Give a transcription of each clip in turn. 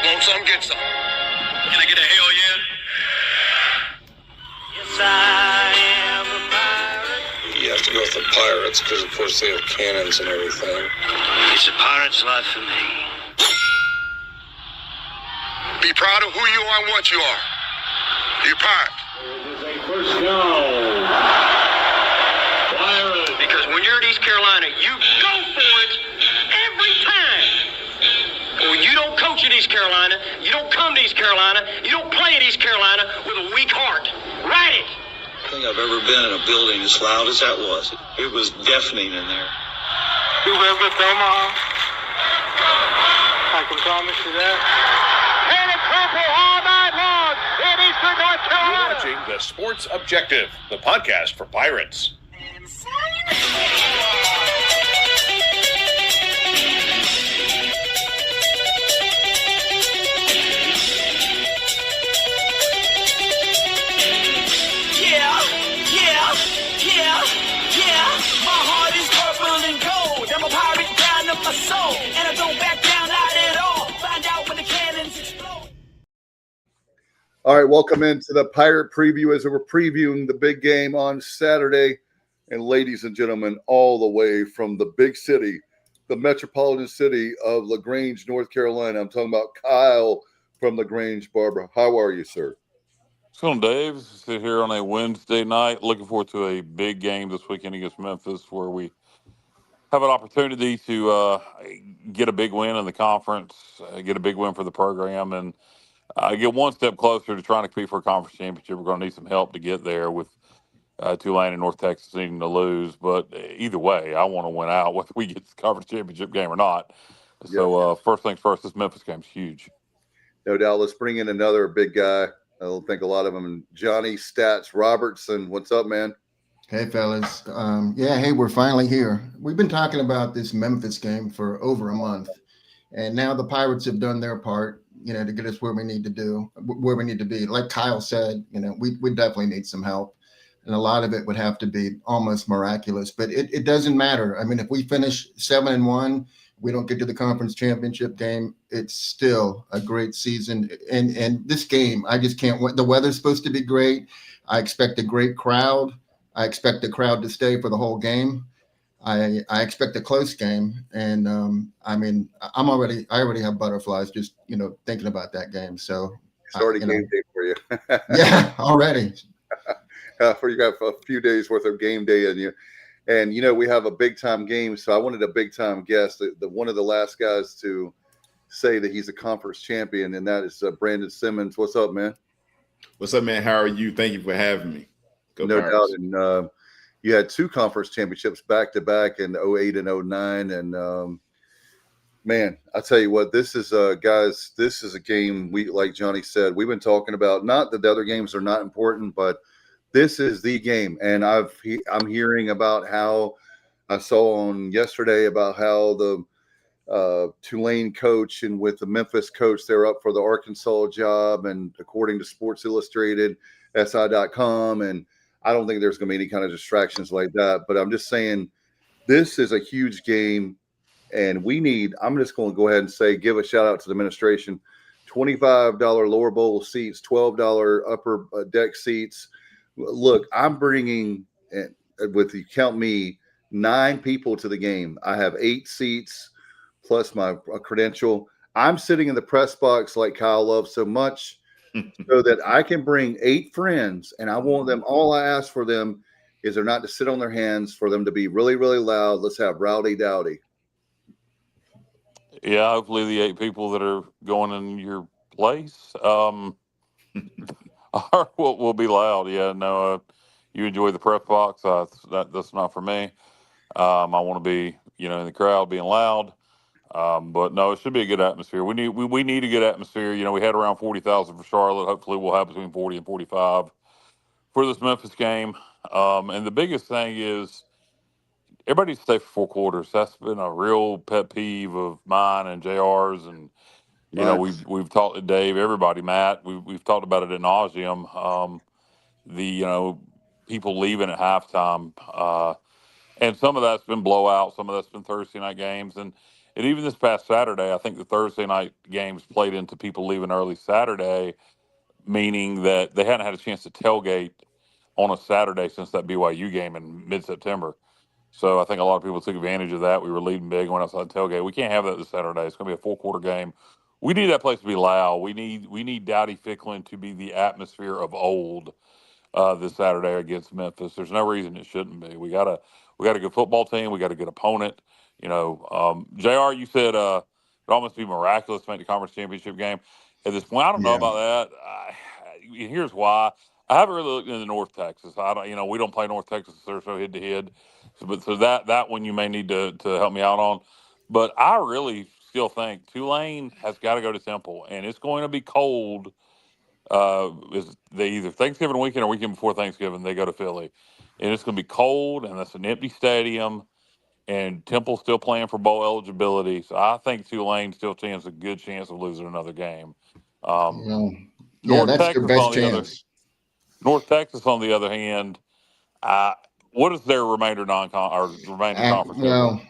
Want some, get some. Can I get a hell yeah? Yes, I am a pirate. You have to go with the pirates because, of course, they have cannons and everything. It's a pirate's life for me. Be proud of who you are and what you are. You're pirate. It is a first down. Pirate. Because when you're at East Carolina, you go for it every time. Or you don't coach at East Carolina, you don't come to East Carolina, you don't play at East Carolina with a weak heart. Write it. I think I've ever been in a building as loud as that was. It was deafening in there. You live with Omaha? I can promise you that. And it's purple all night long in Eastern North Carolina. You're watching The Sports Objective, the podcast for Pirates. Yeah, my heart is purple and gold. I'm a pirate down to my soul, and I don't back down, not at all. Find out when the cannons explode. All right, welcome into the Pirate Preview as we're previewing the big game on Saturday. And ladies and gentlemen, all the way from the big city, the metropolitan city of LaGrange, North Carolina. I'm talking about Kyle from LaGrange. Barbara, how are you, sir? What's going on, Dave? Sit here on a Wednesday night. Looking forward to a big game this weekend against Memphis, where we have an opportunity to get a big win in the conference, get a big win for the program, and get one step closer to trying to compete for a conference championship. We're going to need some help to get there with Tulane and North Texas needing to lose. But either way, I want to win out, whether we get the conference championship game or not. So first things first, this Memphis game's huge. No doubt. Let's bring in another big guy. I don't think a lot of them. Johnny Stats Robertson. What's up, man? Hey, fellas. Hey, we're finally here. We've been talking about this Memphis game for over a month, and now the Pirates have done their part, to get us where we need to be. Like Kyle said, we definitely need some help, and a lot of it would have to be almost miraculous, but it doesn't matter. I mean, if we finish 7-1, we don't get to the conference championship game, it's still a great season. And this game, I just can't wait. The weather's supposed to be great. I expect a great crowd. I expect the crowd to stay for the whole game. I expect a close game. And I already have butterflies just, thinking about that game. So it's already game day for you. Yeah, already. You got a few days worth of game day in you. And, we have a big-time game, so I wanted a big-time guest, the one of the last guys to say that he's a conference champion, and that is Brandon Simmons. What's up, man? What's up, man? How are you? Thank you for having me. Go no Pirates. doubt. And you had two conference championships back-to-back in 08 and 09. And, man, I tell you what, this is a game, like Johnny said, we've been talking about. Not that the other games are not important, but this is the game, and I'm hearing about how I saw on yesterday about how the Tulane coach and with the Memphis coach, they're up for the Arkansas job, and according to Sports Illustrated, SI.com, and I don't think there's going to be any kind of distractions like that. But I'm just saying this is a huge game, and I'm just going to go ahead and say, give a shout out to the administration. $25 lower bowl seats, $12 upper deck seats. Look, I'm bringing, with you count me, 9 people to the game. I have 8 seats plus my credential. I'm sitting in the press box like Kyle loves so much so that I can bring 8 friends, and I want them, all I ask for them is they're not to sit on their hands, for them to be really, really loud. Let's have rowdy dowdy. Yeah, hopefully the 8 people that are going in your place will be loud. Yeah, no, you enjoy the press box. That's not for me. I want to be, in the crowd being loud. But no, it should be a good atmosphere. We need a good atmosphere. We had around 40,000 for Charlotte. Hopefully we'll have between 40 and 45 for this Memphis game. And the biggest thing is everybody needs to stay for 4 quarters. That's been a real pet peeve of mine and JR's, and we've talked to Dave, everybody, Matt. We've talked about it ad nauseum. People leaving at halftime, and some of that's been blowout, some of that's been Thursday night games, and And even this past Saturday, I think the Thursday night games played into people leaving early Saturday, meaning that they hadn't had a chance to tailgate on a Saturday since that BYU game in mid-September. So I think a lot of people took advantage of that. We were leading big, went outside tailgate. We can't have that this Saturday. It's going to be a four-quarter game. We need that place to be loud. We need Dowdy Ficklin to be the atmosphere of old this Saturday against Memphis. There's no reason it shouldn't be. We got a good football team. We got a good opponent. JR, you said it almost be miraculous to make the conference championship game. At this point, I don't know about that. Here's why. I haven't really looked into North Texas. I don't, we don't play North Texas. They're so head to head. So that one you may need to help me out on. But I really still think Tulane has got to go to Temple, and it's going to be cold. Is they either Thanksgiving weekend or weekend before Thanksgiving they go to Philly, and it's going to be cold, and that's an empty stadium, and Temple's still playing for bowl eligibility. So I think Tulane still stands a good chance of losing another game. That's their best chance. North Texas, on the other hand, what is their remaining conference schedule? Well,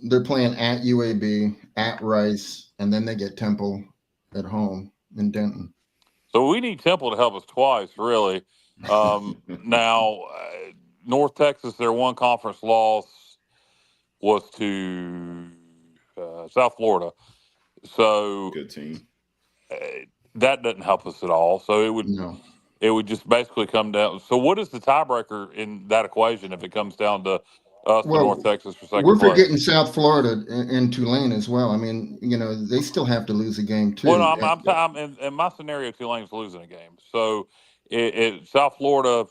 they're playing at UAB, at Rice, and then they get Temple at home in Denton. So we need Temple to help us twice, really. Now, North Texas, their one conference loss was to South Florida. So good team. That doesn't help us at all. So it would just basically come down. So what is the tiebreaker in that equation if it comes down to us to North Texas for second place? We're forgetting place? South Florida and Tulane as well. I mean, they still have to lose a game too. Well, I'm in my scenario, Tulane's losing a game. So South Florida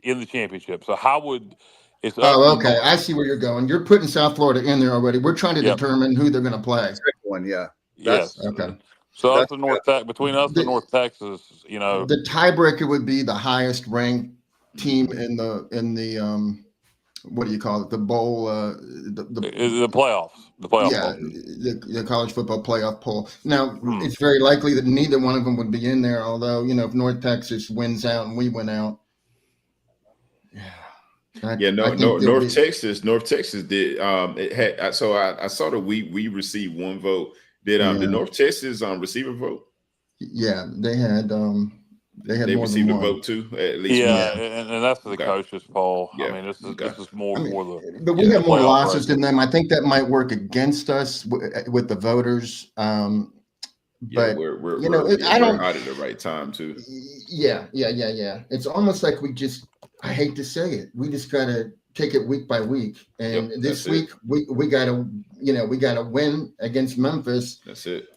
in the championship. So how would it's okay. I see where you're going. You're putting South Florida in there already. We're trying to determine who they're going to play. One, yeah. Yes. Okay. So us and between us and North Texas, the tiebreaker would be the highest ranked team in the what do you call it? The bowl, the playoffs. The playoff. Yeah, the college football playoff poll. Now it's very likely that neither one of them would be in there. Although if North Texas wins out and we win out, North Texas did. It had. So I saw that we received one vote. Did North Texas receive a vote? Yeah, they had they more received than a one. vote too. At least and that's the coaches poll. Yeah. I mean, this is more for the. But we have more losses than them. I think that might work against us with the voters. But we're I don't out at the right time too. Yeah. It's almost like I hate to say it, we just gotta take it week by week. And this week we gotta win against Memphis. That's it.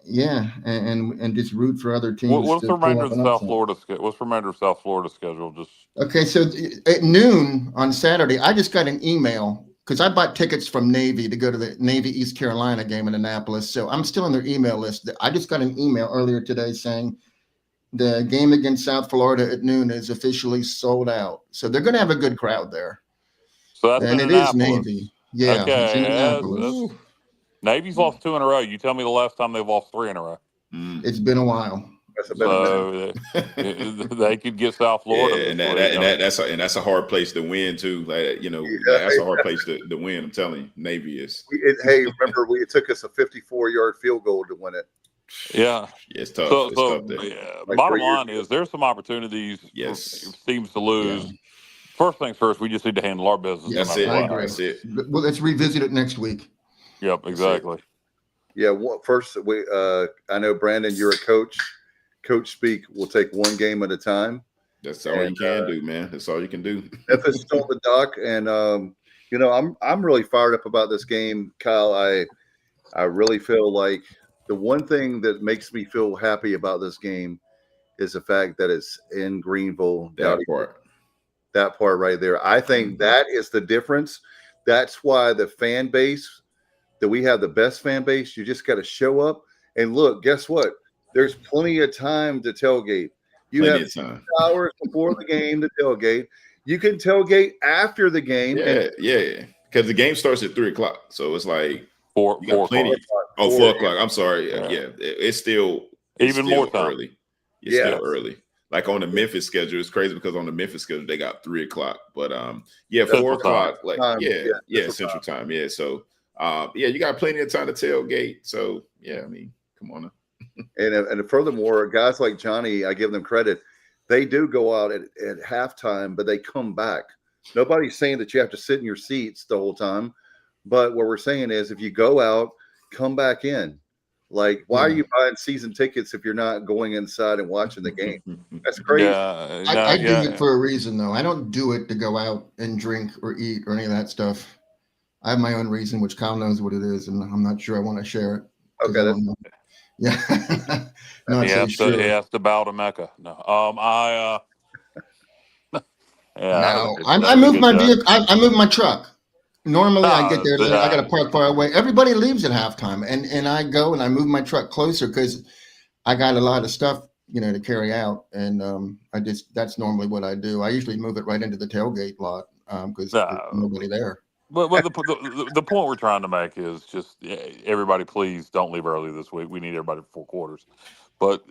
Yeah, and just root for other teams. What's the remainder of South Florida? What's the remainder of South Florida schedule? Okay, so at noon on Saturday, I just got an email because I bought tickets from Navy to go to the Navy East Carolina game in Annapolis. So I'm still on their email list. I just got an email earlier today saying the game against South Florida at noon is officially sold out. So they're going to have a good crowd there. So that's and it is Navy. Yeah, okay. It's in Annapolis. Navy's lost 2 in a row. You tell me the last time they've lost 3 in a row. It's been a while. So they could get South Florida. That's a hard place to win too. That's a hard place to win. I'm telling you, Navy is. Remember it took us a 54-yard field goal to win it. Yeah, it's tough. Bottom line is there's some opportunities. Yes, for teams to lose. Yeah. First things first, we just need to handle our business. That's it. I agree. That's it. Well, let's revisit it next week. Yep, exactly. Yeah. First, I know Brandon, you're a coach. Coach speak. We'll take one game at a time. That's all you can do, man. That's all you can do. Memphis is on the dock, and I'm really fired up about this game, Kyle. I really feel like the one thing that makes me feel happy about this game is the fact that it's in Greenville. That part right there. I think that is the difference. That's why the fan base that we have the best fan base. You just got to show up and look. Guess what? There's plenty of time to tailgate. You have 2 hours before the game to tailgate. You can tailgate after the game. Yeah. Because the game starts at 3:00, so it's like 4 o'clock. 4 o'clock. I'm sorry. Yeah. It's still more time. Early. It's still early. Like on the Memphis schedule, it's crazy because on the Memphis schedule they got 3:00. But 4 o'clock. Central time. Yeah. So Yeah, you got plenty of time to tailgate. So yeah, I mean, come on. And furthermore, guys like Johnny, I give them credit. They do go out at halftime, but they come back. Nobody's saying that you have to sit in your seats the whole time. But what we're saying is if you go out, come back in. Like, why are you buying season tickets if you're not going inside and watching the game? That's crazy. Yeah, I do it for a reason, though. I don't do it to go out and drink or eat or any of that stuff. I have my own reason, which Kyle knows what it is, and I'm not sure I want to share it. Okay. Yeah. He has to bow to Mecca. No. No, I move my vehicle. I move my truck. Normally, I get there. I got to park far away. Everybody leaves at halftime, and I go and I move my truck closer because I got a lot of stuff, to carry out, and that's normally what I do. I usually move it right into the tailgate lot because there's nobody there. But the point we're trying to make is just everybody, please don't leave early this week. We need everybody for 4 quarters. But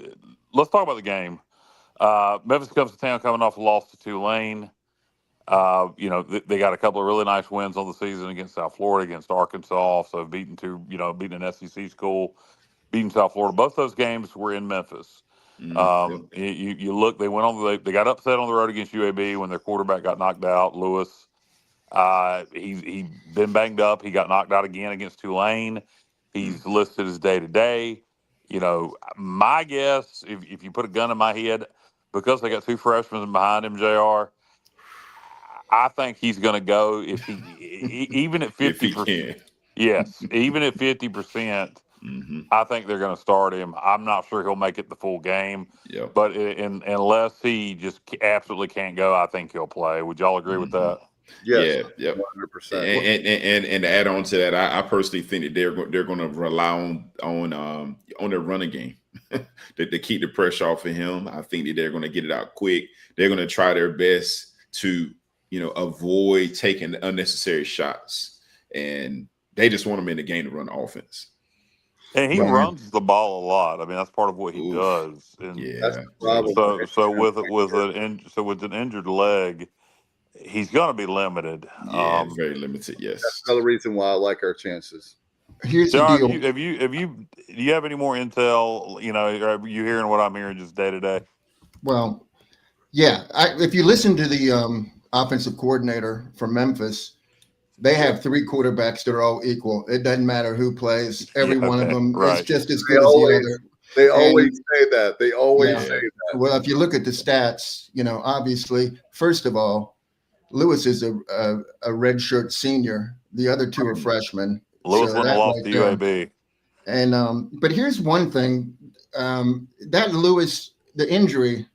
let's talk about the game. Memphis comes to town coming off a loss to Tulane. They got a couple of really nice wins on the season against South Florida, against Arkansas. So beating an SEC school, beating South Florida. Both those games were in Memphis. You look, they got upset on the road against UAB when their quarterback got knocked out, Lewis. He's been banged up. He got knocked out again against Tulane. He's listed as day-to-day. My guess, if you put a gun in my head, because they got 2 freshmen behind him, JR, I think he's going to go even at 50%. Yes, even at 50%, I think they're going to start him. I'm not sure he'll make it the full game, but unless he just absolutely can't go, I think he'll play. Would y'all agree with that? Yes, yeah, 100%. And to add on to that, I personally think that they're going to rely on their running game to keep the pressure off of him. I think that they're going to get it out quick. They're going to try their best to avoid taking unnecessary shots, and they just want him in the game to run offense. And he runs the ball a lot. I mean, that's part of what he does. And so with an injured leg, he's going to be limited. Yeah, very limited. Yes, that's another reason why I like our chances. Here's the deal. Do you have any more intel? Are you hearing what I'm hearing just day to day? Well, yeah. If you listen to the offensive coordinator from Memphis, they have 3 quarterbacks that are all equal. It doesn't matter who plays. Every one of them is just as good as the other. They always say that. They always say that. Well, if you look at the stats, obviously, first of all, Lewis is a redshirt senior. The other 2 are freshmen. Lewis went off the UAB. And but here's one thing: that Lewis, the injury,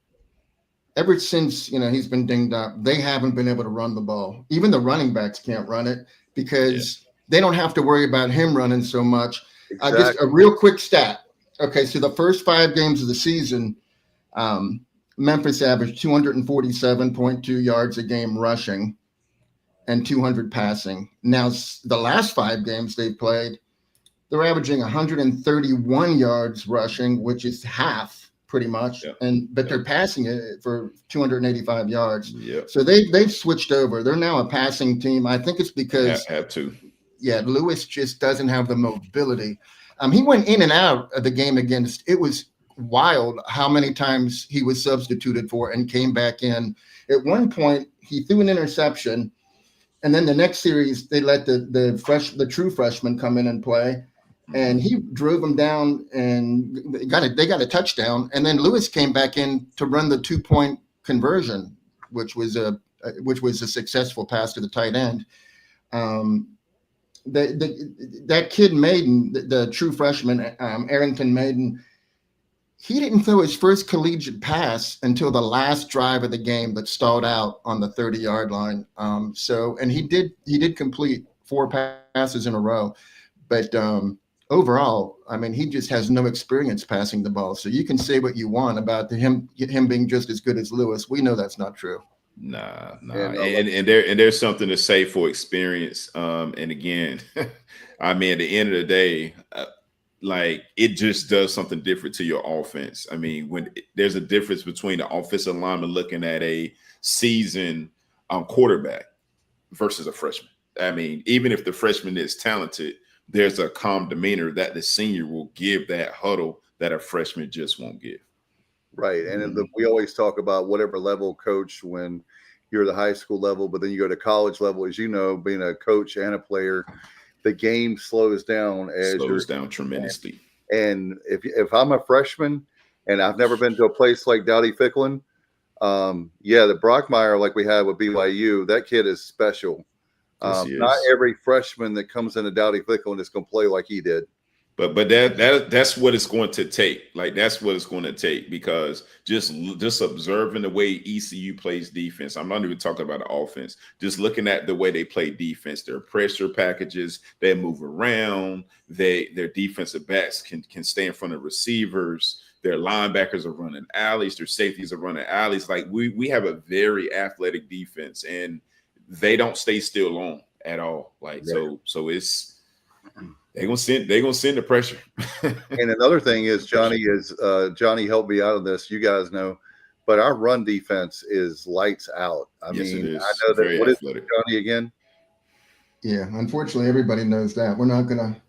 ever since he's been dinged up, they haven't been able to run the ball. Even the running backs can't run it because they don't have to worry about him running so much. Exactly. Just a real quick stat. Okay, so the first 5 games of the season, Memphis averaged 247.2 yards a game rushing and 200 passing. Now, the last 5 games they've played, they're averaging 131 yards rushing, which is half pretty much. But they're passing it for 285 yards. So they've switched over. They're now a passing team. I think it's because Lewis just doesn't have the mobility. He went in and out of the game against. It was wild how many times he was substituted for and came back in. At one point, he threw an interception, and then the next series they let the true freshman come in and play, and he drove them down and they got a touchdown. And then Lewis came back in to run the 2-point conversion, which was a successful pass to the tight end. That kid Maiden, the true freshman, Arrington Maiden, he didn't throw his first collegiate pass until the last drive of the game that stalled out on the 30-yard line. And he did complete 4 passes in a row, but overall, I mean, he just has no experience passing the ball. So you can say what you want about him being just as good as Lewis. We know that's not true. Nah. And there's something to say for experience. And again, I mean, at the end of the day, like it just does something different to your offense. I mean, when there's a difference between the offensive lineman looking at a seasoned quarterback versus a freshman. I mean, even if the freshman is talented, there's a calm demeanor that the senior will give that huddle that a freshman just won't give. Right. And we always talk about whatever level coach when you're the high school level, but then you go to college level, as you know, being a coach and a player, the game slows down Tremendously. And if I'm a freshman and I've never been to a place like Dowdy Ficklin, the Brockmeyer like we had with BYU, that kid is special. Not every freshman that comes into Dowdy Ficklin is going to play like he did. But that's what it's going to take. Like, that's what it's going to take, because just observing the way ECU plays defense. I'm not even talking about the offense. Just looking at the way they play defense, their pressure packages, they move around. Their defensive backs can stay in front of receivers. Their linebackers are running alleys. Their safeties are running alleys. Like, we have a very athletic defense, and they don't stay still long at all. Like, right. So it's. They're gonna send the pressure. And another thing is Johnny helped me out of this. You guys know, but our run defense is lights out. I mean, it is. I know that. Very What athletic. is Johnny again? Yeah, unfortunately, everybody knows that. We're not gonna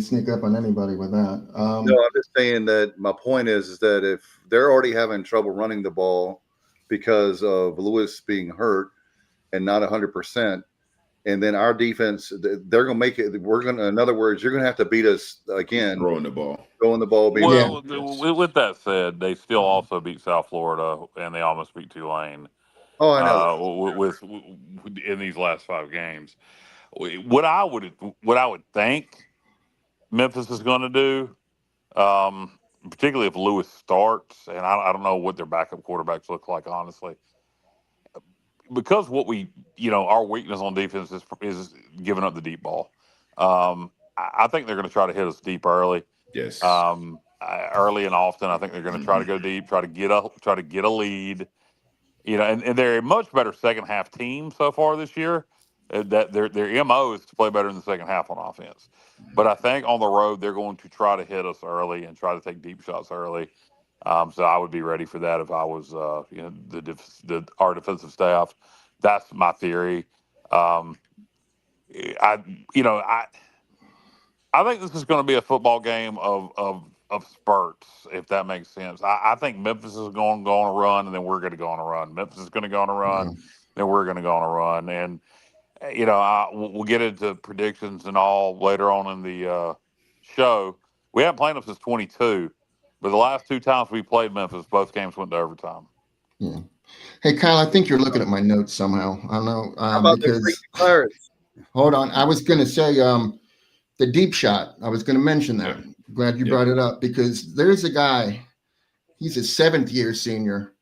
sneak up on anybody with that. No, I'm just saying that my point is that if they're already having trouble running the ball because of Lewis being hurt and not 100%. And then our defense, they're going to make it. In other words, you're going to have to beat us again. Throwing the ball. With that said, they still also beat South Florida, and they almost beat Tulane. Oh, I know. In these last 5 games, what I would think Memphis is going to do, particularly if Lewis starts, and I don't know what their backup quarterbacks look like, honestly. Because our weakness on defense is giving up the deep ball. I think they're going to try to hit us deep early. Yes. Early and often. I think they're going to try to go deep, try to get a lead. And they're a much better second half team so far this year. That their MO is to play better in the second half on offense. But I think on the road they're going to try to hit us early and try to take deep shots early. So I would be ready for that if I was, our defensive staff. That's my theory. I think this is going to be a football game of spurts, if that makes sense. I think Memphis is going to go on a run, and then we're going to go on a run. Memphis is going to go on a run, then we're going to go on a run. And we'll get into predictions and all later on in the show. We haven't played them since 22. But the last 2 times we played Memphis, both games went to overtime. Yeah. Hey, Kyle, I think you're looking at my notes somehow. I don't know. How about because Clarence? Hold on. I was going to say the deep shot. I was going to mention that. Glad you brought it up, because there's a guy. He's a 7th-year senior.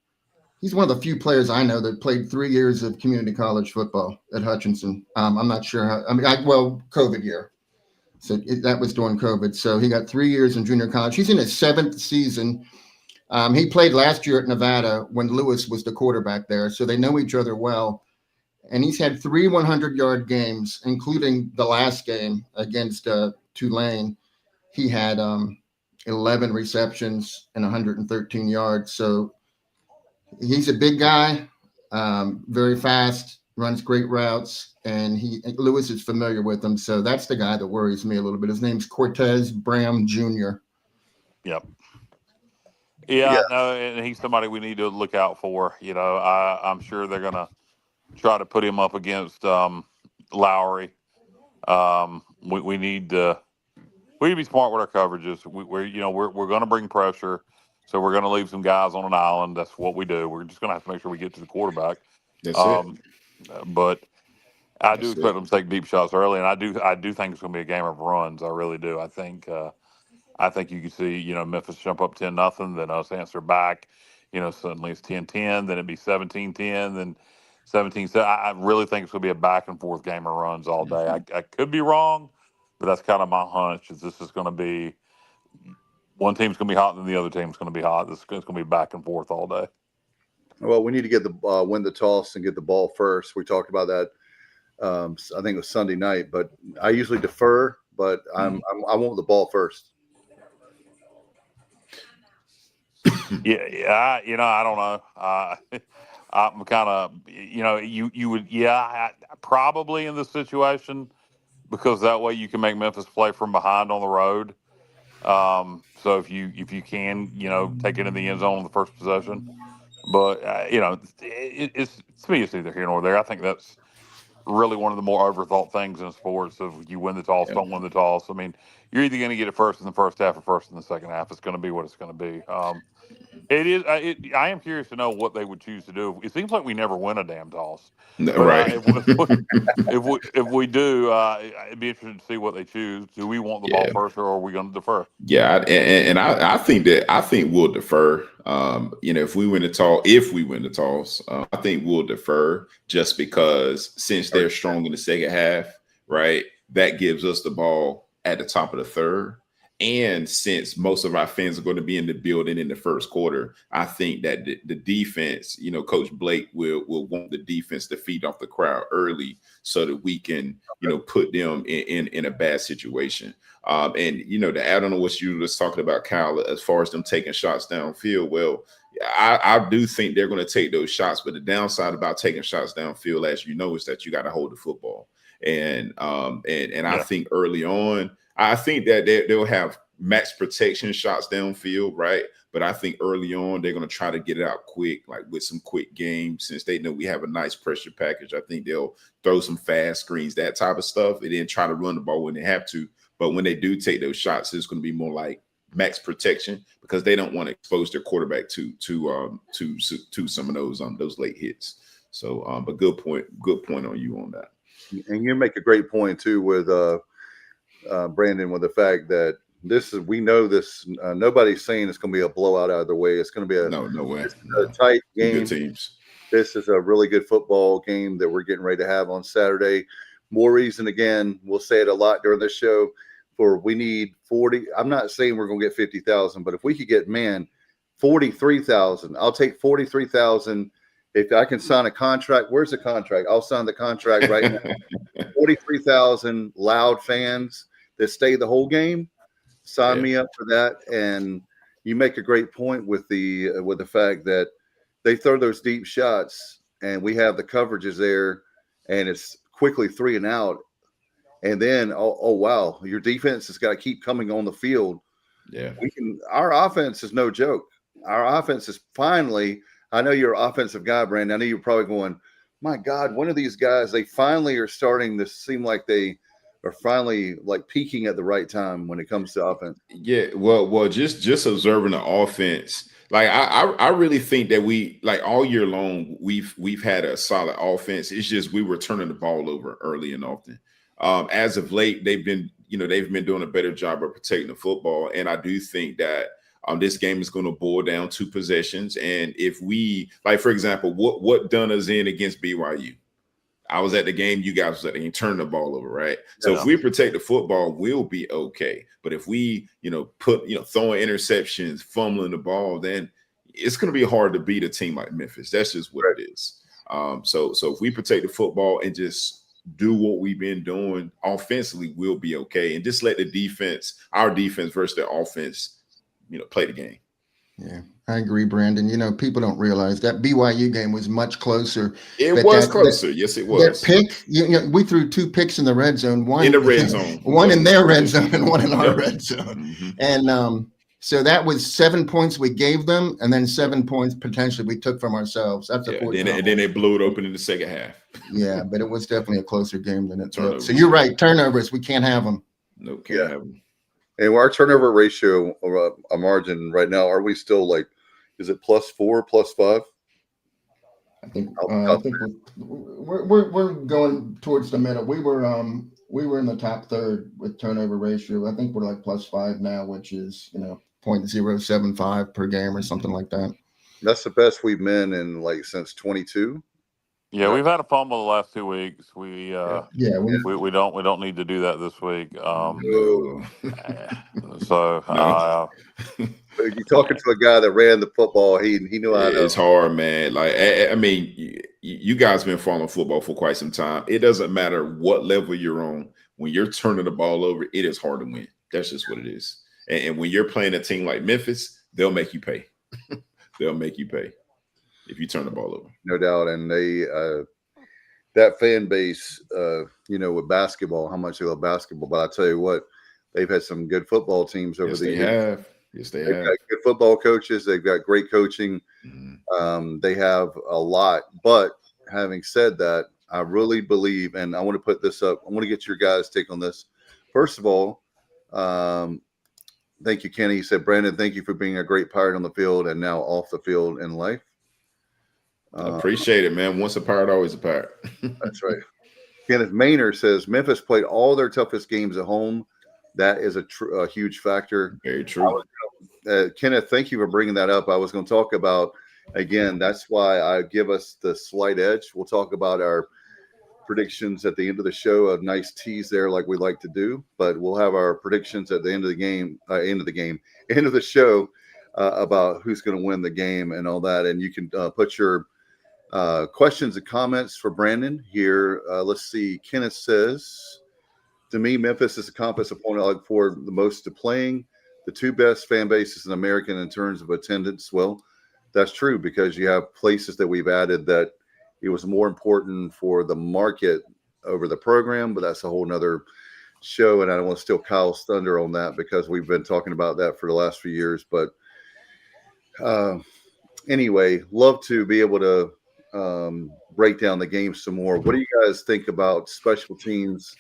He's one of the few players I know that played 3 years of community college football at Hutchinson. I'm not sure how. COVID year. So that was during COVID. So he got 3 years in junior college. He's in his 7th season. He played last year at Nevada when Lewis was the quarterback there. So they know each other well. And he's had 3 100-yard games, including the last game against Tulane. He had 11 receptions and 113 yards. So he's a big guy, very fast, runs great routes. And Lewis is familiar with him. So that's the guy that worries me a little bit. His name's Cortez Bram Jr. Yep. Yeah, no, and he's somebody we need to look out for. I'm sure they're going to try to put him up against Lowry. We need to be smart with our coverages. We're going to bring pressure, so we're going to leave some guys on an island. That's what we do. We're just going to have to make sure we get to the quarterback. That's it. But I do expect them to take deep shots early, and I do think it's going to be a game of runs. I really do. I think you can see Memphis jump up 10-0, then us answer back. Suddenly it's 10-10, then it'd be 17-10, then 17-7. I really think it's going to be a back and forth game of runs all day. I could be wrong, but that's kind of my hunch. Is this is going to be one team's going to be hot, and then the other team's going to be hot. It's going to be back and forth all day. Well, we need to get win the toss and get the ball first. We talked about that. I think it was Sunday night, but I usually defer. But I want the ball first. Yeah. I don't know. I'm kind of, you would, probably in this situation, because that way you can make Memphis play from behind on the road. So if you can, take it in the end zone on the first possession, but it's to me, it's neither here nor there. I think that's really one of the more overthought things in sports. Of you win the toss, don't win the toss. I mean, you're either going to get it first in the first half or first in the second half. It's going to be what it's going to be. It is. I am curious to know what they would choose to do. It seems like we never win a damn toss. No, But right. if we do, it'd be interesting to see what they choose. Do we want the ball first, or are we going to defer? Yeah, and I think we'll defer. If we win the toss, I think we'll defer just because since they're strong in the second half, right? That gives us the ball at the top of the third. And since most of our fans are going to be in the building in the first quarter, I think that the defense, Coach Blake will want the defense to feed off the crowd early so that we can, put them in a bad situation. And to add on to what you were just talking about, Kyle, as far as them taking shots downfield, well, I do think they're going to take those shots, but the downside about taking shots downfield, as you know, is that you got to hold the football. And I think early on, I think that they'll have max protection shots downfield, right? But I think early on they're going to try to get it out quick, like with some quick games. Since they know we have a nice pressure package, I think they'll throw some fast screens, that type of stuff, and then try to run the ball when they have to. But when they do take those shots, it's going to be more like max protection because they don't want to expose their quarterback to some of those late hits. So, but good point on you on that. And you make a great point too with Brandon, with the fact that we know this. Nobody's saying it's going to be a blowout either way. It's going to be no way. A tight game. Good teams. This is a really good football game that we're getting ready to have on Saturday. More reason, again, we'll say it a lot during this show, for we need 40. I'm not saying we're going to get 50,000, but if we could get 43,000, I'll take 43,000. If I can sign a contract, where's the contract? I'll sign the contract right now. 43,000 loud fans that stay the whole game. Sign me up for that. And you make a great point with the fact that they throw those deep shots and we have the coverages there and it's quickly 3 and out. And then, oh wow, your defense has got to keep coming on the field. Yeah. Our offense is no joke. Our offense is finally, I know you're an offensive guy, Brandon. I know you're probably going, my God, one of these guys, they finally are starting to seem like they are finally like peaking at the right time when it comes to offense. Yeah, well, just observing the offense, like I really think that we, like, all year long we've had a solid offense. It's just we were turning the ball over early and often. As of late, they've been doing a better job of protecting the football, and I do think that this game is going to boil down to possessions. And if we, like, for example, what done us in against BYU? I was at the game, you guys was at the game, turn the ball over, right? So if we protect the football, we'll be okay. But if we, throwing interceptions, fumbling the ball, then it's going to be hard to beat a team like Memphis. That's just what it is. So if we protect the football and just do what we've been doing offensively, we'll be okay. And just let our defense versus their offense, play the game. Yeah, I agree, Brandon. People don't realize that BYU game was much closer. It was closer. Yes, it was. That pick, we threw 2 picks in the red zone. One in the red zone. One in their red zone and one in our red zone. Mm-hmm. And so that was 7 points we gave them, and then 7 points potentially we took from ourselves. That's a and then they blew it open in the second half. Yeah, but it was definitely a closer game than it looked. So you're right. Turnovers, we can't have them. No, can't have them. And our turnover ratio, a margin right now, are we still like, is it +4, +5? I think we're going towards the middle. We were in the top third with turnover ratio. I think we're like +5 now, which is 0.075 per game or something like that. That's the best we've been in since 22. Yeah, we've had a fumble the last 2 weeks. We don't need to do that this week. So you're talking to a guy that ran the football. He knew how to. It's hard, man. Like, I mean, you guys been following football for quite some time. It doesn't matter what level you're on. When you're turning the ball over, it is hard to win. That's just what it is. And when you're playing a team like Memphis, they'll make you pay. They'll make you pay. if you turn the ball over. No doubt. And they that fan base, with basketball, how much they love basketball. But I tell you what, they've had some good football teams over the years. Yes, they They've have. got good football coaches. They've got great coaching. They have a lot. But having said that, I really believe, and I want to put this up. I want to get your guys' take on this. First of all, thank you, Kenny. He said, Brandon, thank you for being a great Pirate on the field and now off the field in life. Appreciate it, man. Once a Pirate, always a Pirate. That's right. Kenneth Maynard says Memphis played all their toughest games at home. That is a huge factor. Very true. Kenneth, thank you for bringing that up. I was going to talk about, again, that's why I give us the slight edge. We'll talk about our predictions at the end of the show, a nice tease there like we like to do, but we'll have our predictions at the end of the show about who's going to win the game and all that. And you can put your questions and comments for Brandon here. Let's see. Kenneth says, to me, Memphis is a conference opponent I look forward the most to playing. The two best fan bases in America in terms of attendance. Well, that's true because you have places that we've added that it was more important for the market over the program, but that's a whole nother show. And I don't want to steal Kyle's thunder on that because we've been talking about that for the last few years. But anyway, love to be able to break down the game some more. What do you guys think about special teams?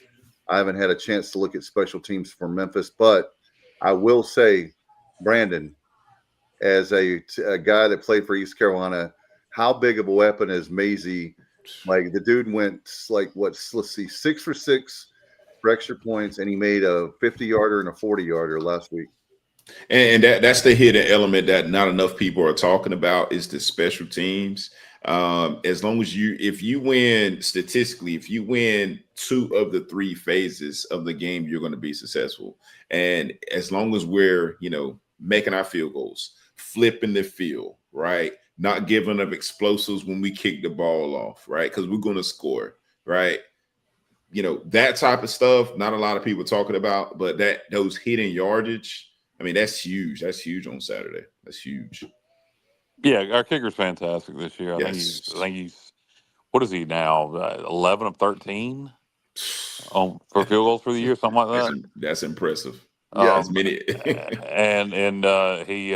I haven't had a chance to look at special teams for Memphis, but I will say, Brandon, as a guy that played for East Carolina, how big of a weapon is Maisie? Like the dude went let's see, 6 for 6 for extra points, and he made a 50-yarder and a 40-yarder last week. And that's the hidden element that not enough people are talking about is the special teams. As long as if you win 2 of the 3 phases of the game, you're going to be successful. And as long as we're, making our field goals, flipping the field, right? Not giving up explosives when we kick the ball off, right? Because we're going to score, right? That type of stuff, not a lot of people talking about, but those hidden yardage, I mean, that's huge. That's huge on Saturday. That's huge. Yeah, our kicker's fantastic this year. I think he's what is he now? 11 of 13 for field goals for the year, something like that. That's impressive. Yeah, as many. and he,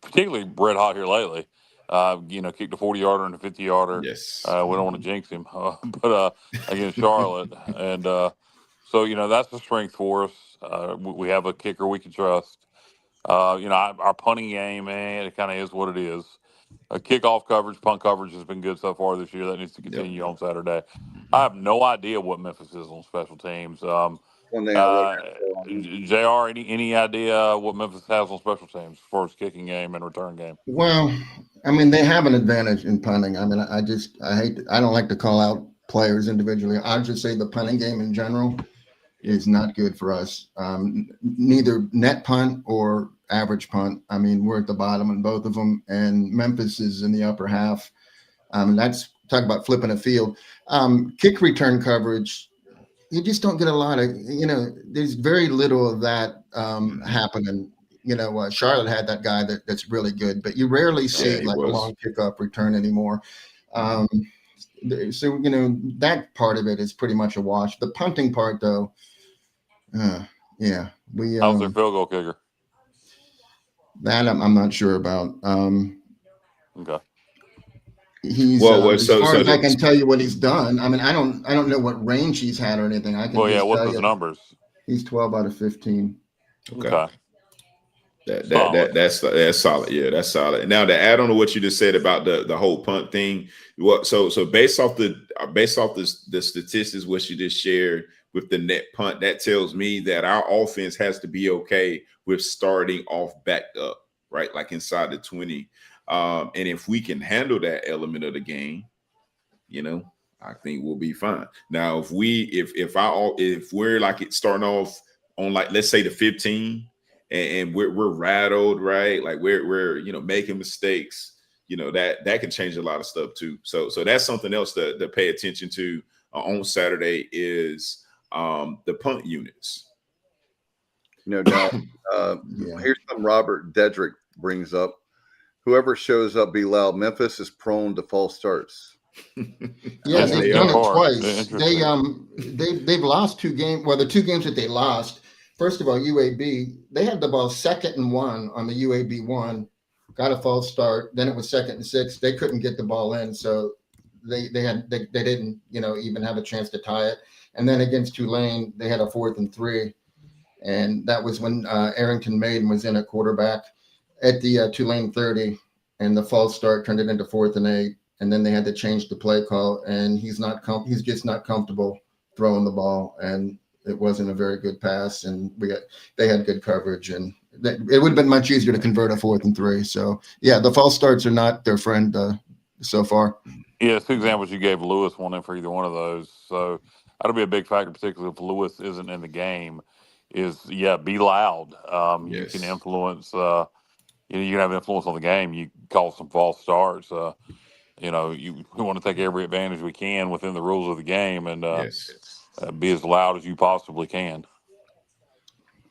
particularly red hot here lately. Kicked a 40-yarder and a 50-yarder. Yes. We don't want to jinx him, but against Charlotte, and so that's the strength for us. We have a kicker we can trust. Our punting game, man, it kind of is what it is. Kickoff coverage, punt coverage has been good so far this year. That needs to continue on Saturday. I have no idea what Memphis is on special teams. JR, any idea what Memphis has on special teams for its kicking game and return game? Well, I mean, they have an advantage in punting. I mean, I don't like to call out players individually. I just say the punting game in general is not good for us. Neither net punt or average punt. I mean, we're at the bottom in both of them, and Memphis is in the upper half. That's talk about flipping a field. Kick return coverage, you just don't get a lot of, there's very little of that happening. Charlotte had that guy that's really good, but you rarely see a long kickoff return anymore. So, that part of it is pretty much a wash. The punting part, though, how's their field goal kicker? That I'm not sure about. Okay. He's as far as I can tell you what he's done. I mean, I don't know what range he's had or anything. I can. What's his numbers? He's 12 out of 15. Okay. That's solid. Yeah, that's solid. Now to add on to what you just said about the whole punt thing, so based off the statistics what you just shared with the net punt, that tells me that our offense has to be okay with starting off backed up, right? Like inside the 20. And if we can handle that element of the game, I think we'll be fine. Now, if we're like it starting off on let's say the 15 and we're rattled, right? Like we're making mistakes, that can change a lot of stuff too. So that's something else to pay attention to on Saturday is the punt units. No doubt. Here's something Robert Dedrick brings up, whoever shows up, be loud. Memphis is prone to false starts. Yeah, That's they've the done good it part. twice. Interesting. They've lost 2 games. Well, the 2 games that they lost. First of all, UAB, they had the ball 2nd and 1 on the UAB 1, got a false start. Then it was 2nd and 6. They couldn't get the ball in, so they didn't even have a chance to tie it. And then against Tulane, they had a 4th and 3, and that was when Arrington Maiden was in at quarterback at the Tulane 30, and the false start turned it into 4th and 8. And then they had to change the play call, and he's just not comfortable throwing the ball, and it wasn't a very good pass. And they had good coverage, and it would have been much easier to convert a 4th and 3. So yeah, the false starts are not their friend so far. Yeah, 2 examples you gave. Lewis won in for either one of those, so that'll be a big factor, particularly if Lewis isn't in the game. Be loud. You can influence. You can have influence on the game. You call some false starts. We want to take every advantage we can within the rules of the game and be as loud as you possibly can.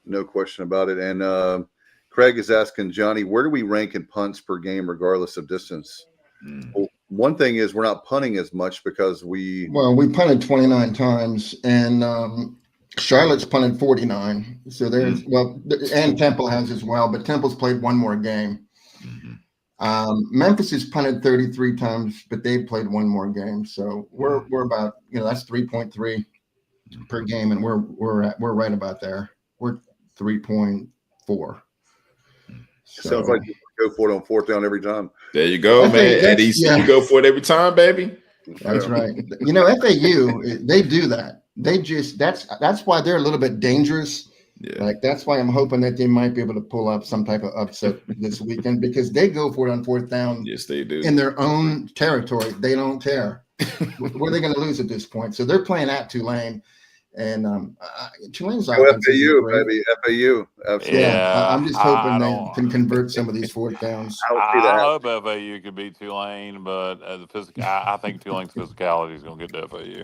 No question about it. And Craig is asking Johnny, where do we rank in punts per game, regardless of distance? Well, one thing is we're not punting as much because we punted 29 times, and Charlotte's punted 49. So there's and Temple has as well, but Temple's played 1 more game. Memphis has punted 33 times, but they've played 1 more game. So we're about that's 3.3 per game, and we're right about there. We're 3.4. So, sounds like you go for it on 4th down every time. There you go, man. At EC, you go for it every time, baby. That's right. FAU, they do that. They just that's why they're a little bit dangerous. Yeah. Like that's why I'm hoping that they might be able to pull up some type of upset this weekend, because they go for it on 4th down. Yes, they do. In their own territory. They don't care. What are they going to lose at this point? So they're playing at Tulane, and Tulane's offense FAU, baby, FAU. Absolutely. Yeah, I'm just hoping they can convert some of these 4th downs. I hope FAU can beat Tulane, but I think Tulane's physicality is going to get to FAU.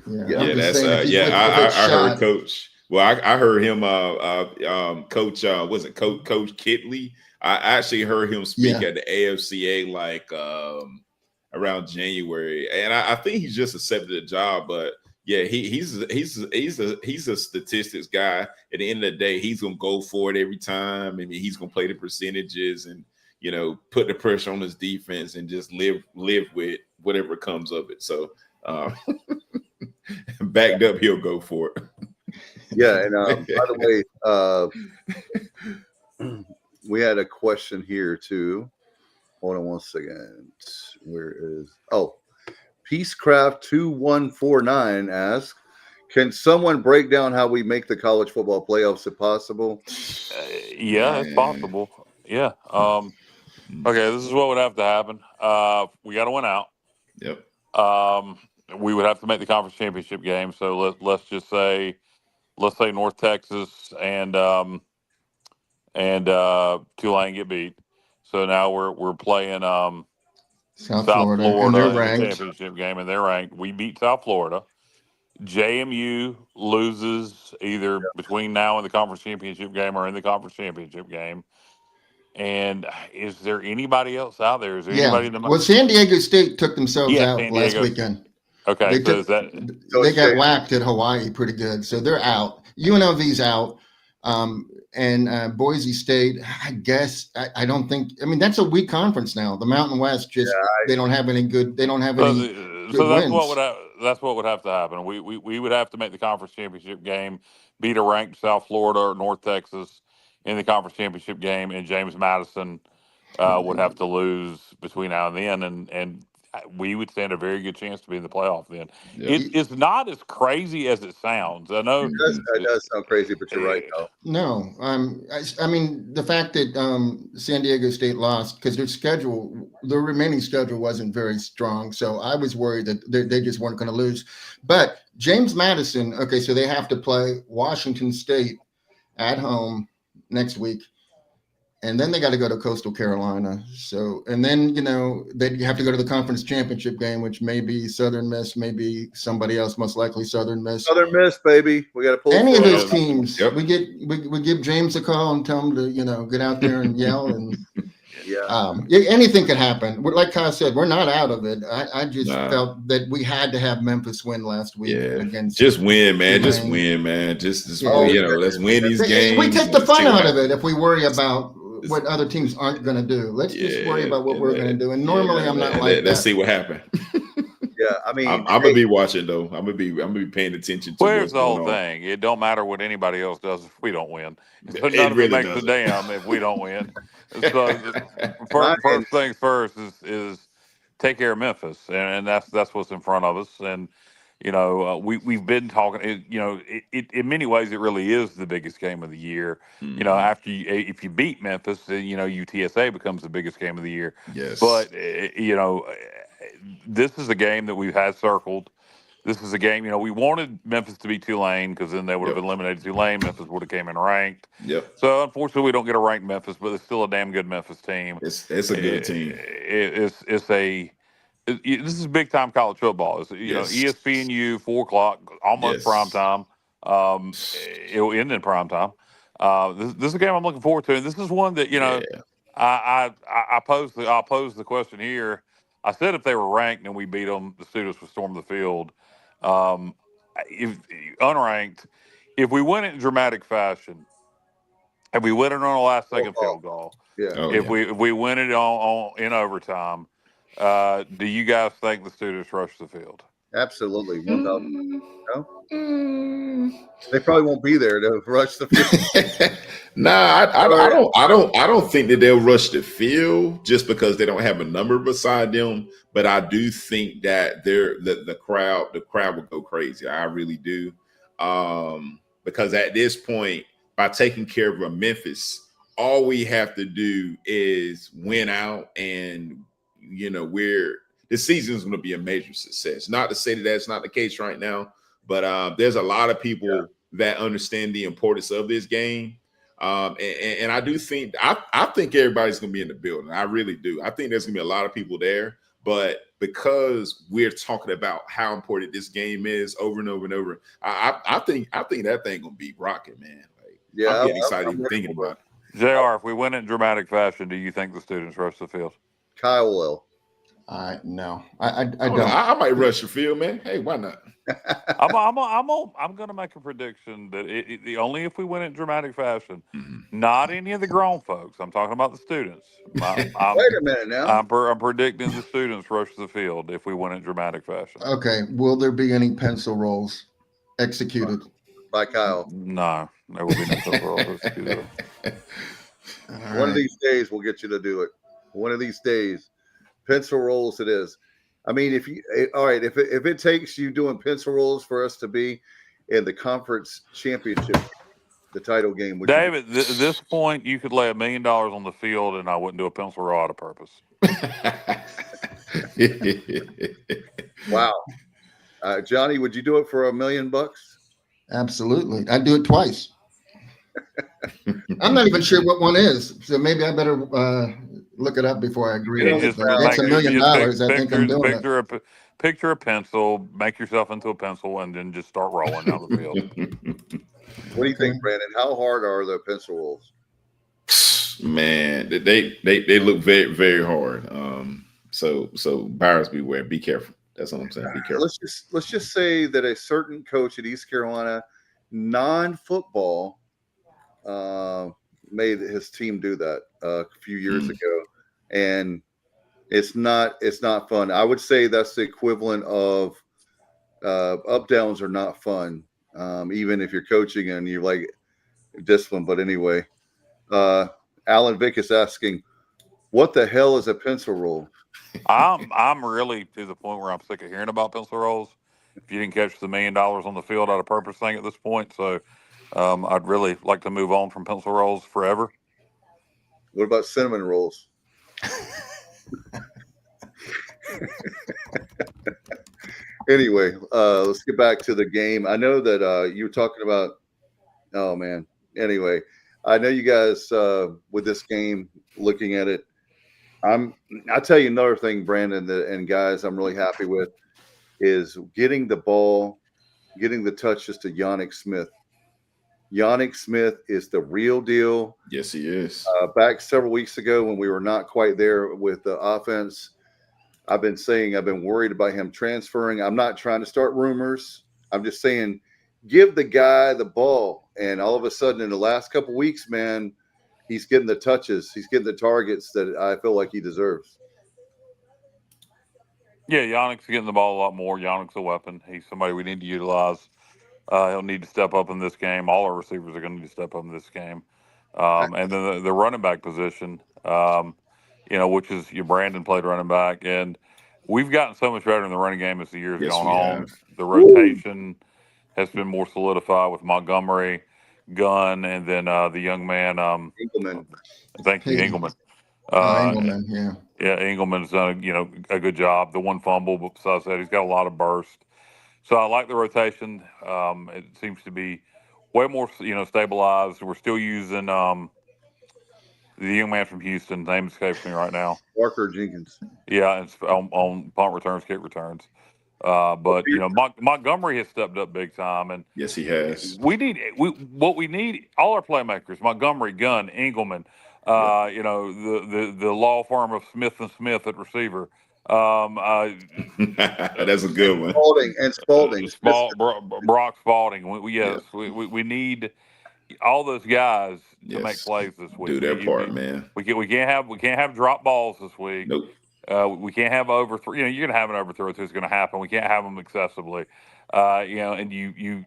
I heard Coach. Well, I heard him, Coach, Coach Kitley? I actually heard him speak at the AFCA around January, and I think he's just accepted the job. But yeah, he's a statistics guy. At the end of the day, he's gonna go for it every time. I mean, he's gonna play the percentages and put the pressure on his defense and just live with whatever comes of it. So backed up, he'll go for it. Yeah, and by the way, we had a question here too. Hold on one second. Where is Peacecraft 2149 asks, can someone break down how we make the college football playoffs if possible? It's possible. Yeah. Okay, this is what would have to happen. We got to win out. Yep. We would have to make the conference championship game. So let's just say. Let's say North Texas and Tulane get beat. So now we're playing South Florida in the ranked championship game, and they're ranked. We beat South Florida. JMU loses either between now and the conference championship game or in the conference championship game. And is there anybody else out there? Is there anybody? Well, San Diego State took themselves out last weekend. Okay, they got whacked at Hawaii pretty good, so they're out. UNLV's out, and Boise State. I guess I don't think. I mean, that's a weak conference now. The Mountain West they don't have any good. They don't have any. So that's what would have to happen. We would have to make the conference championship game, beat a ranked South Florida or North Texas in the conference championship game, and James Madison would have to lose between now and then, and we would stand a very good chance to be in the playoff then. Yeah. It's not as crazy as it sounds. I know it does sound crazy, but you're right, though. No, I mean, the fact that San Diego State lost because their remaining schedule wasn't very strong. So I was worried that they just weren't going to lose. But James Madison, okay, so they have to play Washington State at home next week. And then they got to go to Coastal Carolina. So, and then, they have to go to the conference championship game, which may be Southern Miss, maybe somebody else, most likely Southern Miss. Southern Miss, baby. We got to pull any of those teams. Yep. We give James a call and tell him to, get out there and yell. And Anything could happen. Like Kyle said, we're not out of it. I just Nah. felt that we had to have Memphis win last week against. Just win, man. Just Tulane. win, man. Just Yeah. let's win these games. We take the Let's see fun what out of happens. it if we worry about what other teams aren't going to do. Let's just worry about what we're going to do. And normally I'm not like that. Let's see what happens. Yeah, I mean, I'm gonna be watching though. I'm gonna be paying attention to Well, here's what's the whole going on. thing. It don't matter what anybody else does if we don't win. So It none of really it makes doesn't. a damn if we don't win. So first things first is take care of Memphis, and that's what's in front of us. And you know, we've been talking. You know, it in many ways it really is the biggest game of the year. You know, after if you beat Memphis, then, you know, UTSA becomes the biggest game of the year. Yes. But you know, this is a game that we've had circled. This is a game, you know, we wanted Memphis to beat Tulane because then they would have eliminated Tulane. Memphis would have came in ranked. Yep. So unfortunately, we don't get a ranked Memphis, but it's still a damn good Memphis team. It's a good team. This is big time college football. It's, you know, ESPNU 4:00, almost prime time. It'll end in prime time. This is a game I'm looking forward to, and this is one that, you know, I'll pose the question here. I said if they were ranked and we beat them, the students would storm the field. If unranked, if we win it in dramatic fashion, and we win it on a last second field goal, if we win it on in overtime, do you guys think the students rush the field? Absolutely, 1,000. No? They probably won't be there to rush the field. I don't think that they'll rush the field just because they don't have a number beside them. But I do think that the crowd will go crazy. I really do, because at this point, by taking care of Memphis, all we have to do is win out, and you know the season is going to be a major success. Not to say that that's not the case right now, but there's a lot of people that understand the importance of this game. And I do think I think everybody's going to be in the building. I really do. I think there's going to be a lot of people there. But because we're talking about how important this game is over and over and over, I think that thing going to be rocking, man. Like, I'm getting excited even thinking about it. JR, if we win it in dramatic fashion, do you think the students rush the field? Kyle will. No, I don't. I might rush the field, man. Hey, why not? I'm going to make a prediction that only if we win it in dramatic fashion, not any of the grown folks. I'm talking about the students. Wait a minute now. I'm predicting the students rush the field if we win it in dramatic fashion. Okay. Will there be any pencil rolls executed by Kyle? No, there will be no pencil rolls executed. One of these days we'll get you to do it. One of these days. Pencil rolls it is. I mean, if it takes you doing pencil rolls for us to be in the conference championship, the title game. David, at this point, you could lay $1 million on the field, and I wouldn't do a pencil roll out of purpose. Wow, Johnny, would you do it for $1 million? Absolutely, I'd do it twice. I'm not even sure what one is, so maybe I better look it up before I agree. It's $1 million. I think I'm doing it. Picture a pencil, make yourself into a pencil, and then just start rolling down the field. What do you think, Brandon? How hard are the pencil rolls? Man, they look very, very hard. So buyers beware. Be careful. That's what I'm saying. Be careful. Let's just say that a certain coach at East Carolina, non-football, made his team do that a few years ago, and it's not fun. I would say that's the equivalent of up downs are not fun, even if you're coaching and you're like discipline. But anyway, Alan Vick is asking, what the hell is a pencil roll? I'm really to the point where I'm sick of hearing about pencil rolls. If you didn't catch the $1 million on the field out of purpose thing at this point, so I'd really like to move on from pencil rolls forever. What about cinnamon rolls? Anyway, let's get back to the game. I know that you were talking about. Oh man. Anyway, I know you guys with this game, looking at it. I'll tell you another thing, Brandon, and guys, I'm really happy with is getting the ball, getting the touches to Yannick Smith. Yannick Smith is the real deal. Yes, he is. Back several weeks ago when we were not quite there with the offense, I've been saying I've been worried about him transferring. I'm not trying to start rumors. I'm just saying give the guy the ball. And all of a sudden in the last couple of weeks, man, he's getting the touches. He's getting the targets that I feel like he deserves. Yeah, Yannick's getting the ball a lot more. Yannick's a weapon. He's somebody we need to utilize. He'll need to step up in this game. All our receivers are going to need to step up in this game. And then the running back position, which is your Brandon played running back. And we've gotten so much better in the running game as the years Yes, gone we on. have. The rotation has been more solidified with Montgomery, Gunn, and then the young man. Engelman. Thank you, Hey. Engelman. Engelman, yeah. Yeah, Engelman's done a good job. The one fumble, but besides that, he's got a lot of burst. So I like the rotation. It seems to be way more stabilized. We're still using the young man from Houston. Name escapes me right now. Walker Jenkins. Yeah, it's on punt returns, kick returns. But Montgomery has stepped up big time, and Yes, he has. we need all our playmakers: Montgomery, Gunn, Engelman. The law firm of Smith and Smith at receiver. That's a good one. Spalding. Brock Spalding. We need all those guys to make plays this week. Do their part, man. We can't have drop balls this week. Nope. We can't have overthrow. You're gonna have an overthrow. It's going to happen. We can't have them excessively. And you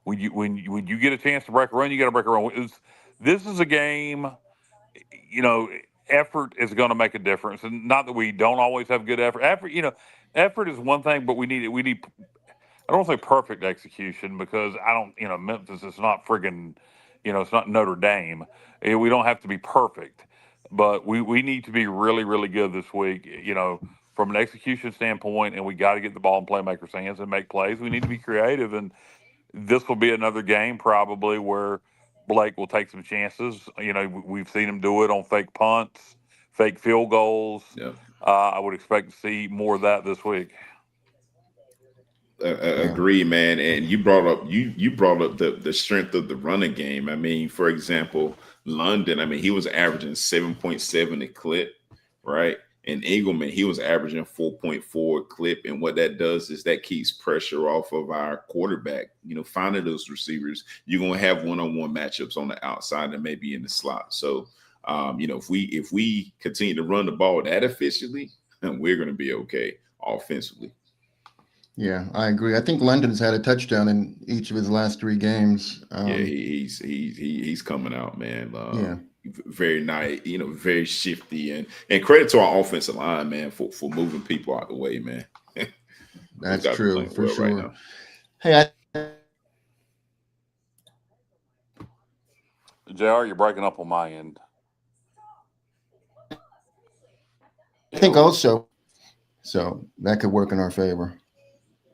when you get a chance to break a run, you got to break a run. This is a game. Effort is going to make a difference, and not that we don't always have good effort. Effort is one thing, but we need. I don't say perfect execution because I don't. Memphis is not friggin'. It's not Notre Dame. We don't have to be perfect, but we need to be really, really good this week. From an execution standpoint, and we got to get the ball in playmakers' hands and make plays. We need to be creative, and this will be another game probably where Blake will take some chances. We've seen him do it on fake punts, fake field goals. Yeah. I would expect to see more of that this week. Agree, man. And you brought up the strength of the running game. I mean, for example, London. I mean, he was averaging 7.7 a clip, right? And Engelman, he was averaging 4.4 clip. And what that does is that keeps pressure off of our quarterback. Finding those receivers, you're gonna have one-on-one matchups on the outside and maybe in the slot. So, if we continue to run the ball that efficiently, we're gonna be okay offensively. Yeah, I agree. I think London's had a touchdown in each of his last 3 games. He's coming out, man. Yeah. Very nice, very shifty, and credit to our offensive line, man, for moving people out the way, man. That's true for well sure. right now. Hey, JR, you're breaking up on my end. I think also, so that could work in our favor.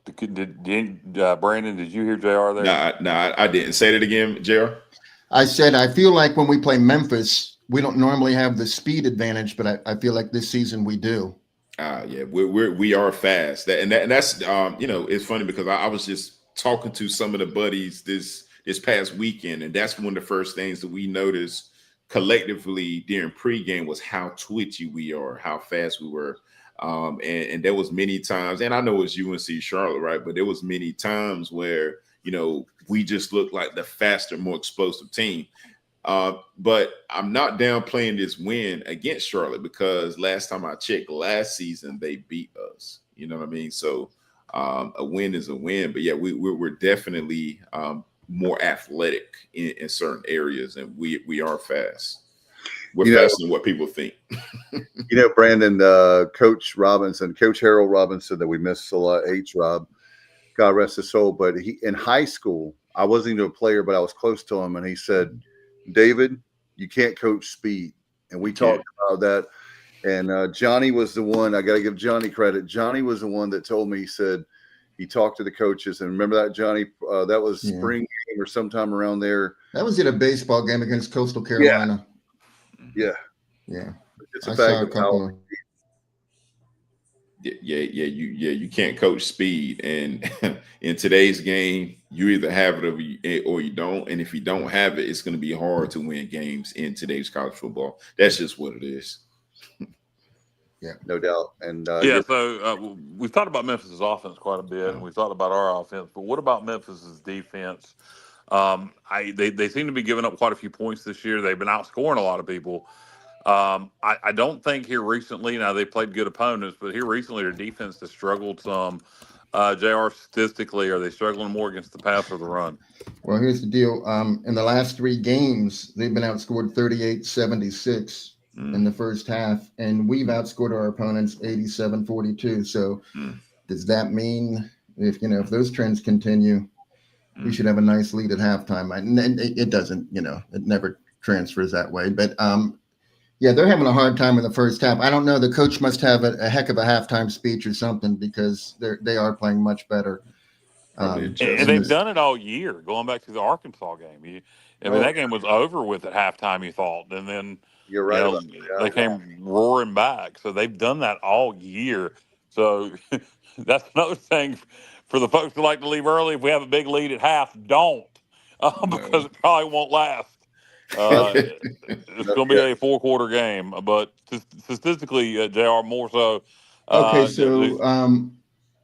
Brandon, did you hear JR there? No, I didn't. Say that again, JR. I said I feel like when we play Memphis, we don't normally have the speed advantage, but I feel like this season we do. Yeah, we are fast. That's it's funny because I was just talking to some of the buddies this past weekend, and that's one of the first things that we noticed collectively during pregame was how twitchy we are, how fast we were. And there was many times, and I know it's UNC Charlotte, right? But there was many times where, we just looked like the faster, more explosive team. But I'm not downplaying this win against Charlotte because last time I checked last season, they beat us. You know what I mean? So a win is a win. But yeah, we're definitely more athletic in certain areas, and we are fast. We're faster than what people think. Brandon, Coach Harold Robinson, that we miss a lot, Rob, God rest his soul. But he in high school, I wasn't even a player, but I was close to him, and he said, "David, you can't coach speed." And we talked about that. And Johnny was the one. I got to give Johnny credit. Johnny was the one that told me. He said he talked to the coaches, and remember that, Johnny? That was spring game or sometime around there. That was in a baseball game against Coastal Carolina. Yeah. Yeah. It's a fact of how. You can't coach speed, and in today's game, you either have it or you don't. And if you don't have it, it's going to be hard to win games in today's college football. That's just what it is. Yeah, no doubt. And Yeah, so we've talked about Memphis' offense quite a bit, and we've talked about our offense. But what about Memphis' defense? They seem to be giving up quite a few points this year. They've been outscoring a lot of people. I don't think here recently. Now they played good opponents, but here recently their defense has struggled some. Jr. Statistically, are they struggling more against the pass or the run? Well, here's the deal. In the last 3 games, they've been outscored 38-76 in the first half, and we've outscored our opponents 87-42. So does that mean if those trends continue, we should have a nice lead at halftime? And it doesn't, it never transfers that way. But yeah, they're having a hard time in the first half. I don't know. The coach must have a heck of a halftime speech or something, because they are playing much better. And they've done it all year, going back to the Arkansas game. That game was over with at halftime, you thought, and then you're right. They came roaring back. So they've done that all year. So that's another thing for the folks who like to leave early. If we have a big lead at half, don't, because it probably won't last. It's going to be a 4-quarter game, but statistically, JR, more so. Okay, so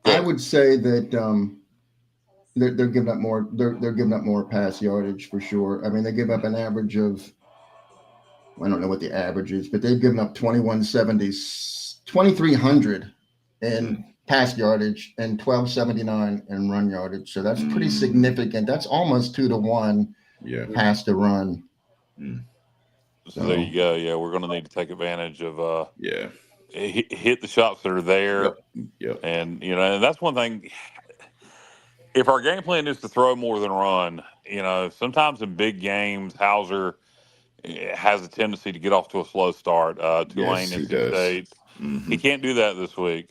I would say that they're giving up more. They're giving up more pass yardage for sure. I mean, they give up an average of, I don't know what the average is, but they've given up 2,300 in pass yardage and 1,279 in run yardage. So that's pretty significant. That's almost 2-to-1 pass to run. So there you go. Yeah, we're going to need to take advantage of hit the shots that are there. Yep. And and that's one thing. If our game plan is to throw more than run, sometimes in big games, Hauser has a tendency to get off to a slow start. Tulane, Yes, he NC does. State, he can't do that this week.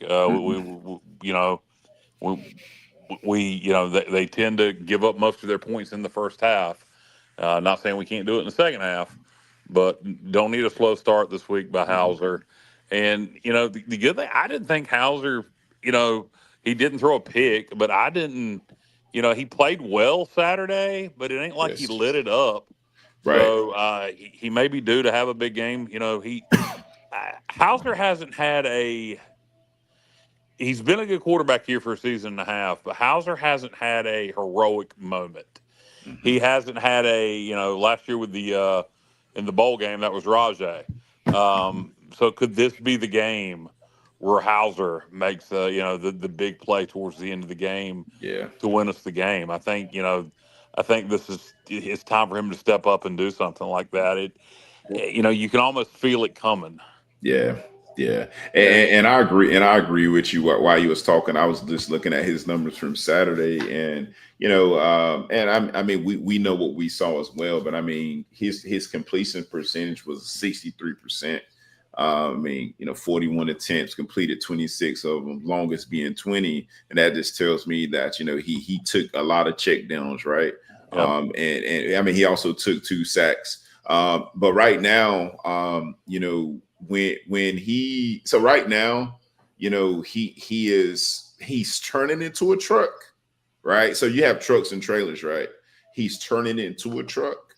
They tend to give up most of their points in the first half. Not saying we can't do it in the second half, but don't need a slow start this week by Hauser. And the good thing, I didn't think Hauser, he didn't throw a pick, but I didn't. He played well Saturday, but it ain't like he lit it up. Right. So he may be due to have a big game. Hauser hasn't had he's been a good quarterback here for a season and a half, but Hauser hasn't had a heroic moment. He hasn't had last year with the in the bowl game, that was Rajay. So could this be the game where Hauser makes the big play towards the end of the game to win us the game? I think it's time for him to step up and do something like that. You can almost feel it coming. Yeah. And I agree with you while you was talking. I was just looking at his numbers from Saturday, and we know what we saw as well, but I mean his completion percentage was 63%. 41 attempts, completed 26 of them, longest being 20. And that just tells me that, he took a lot of check downs, right? Yep. And I mean, he also took 2 sacks. But right now, he's turning into a truck, right? So you have trucks and trailers, right? He's turning into a truck,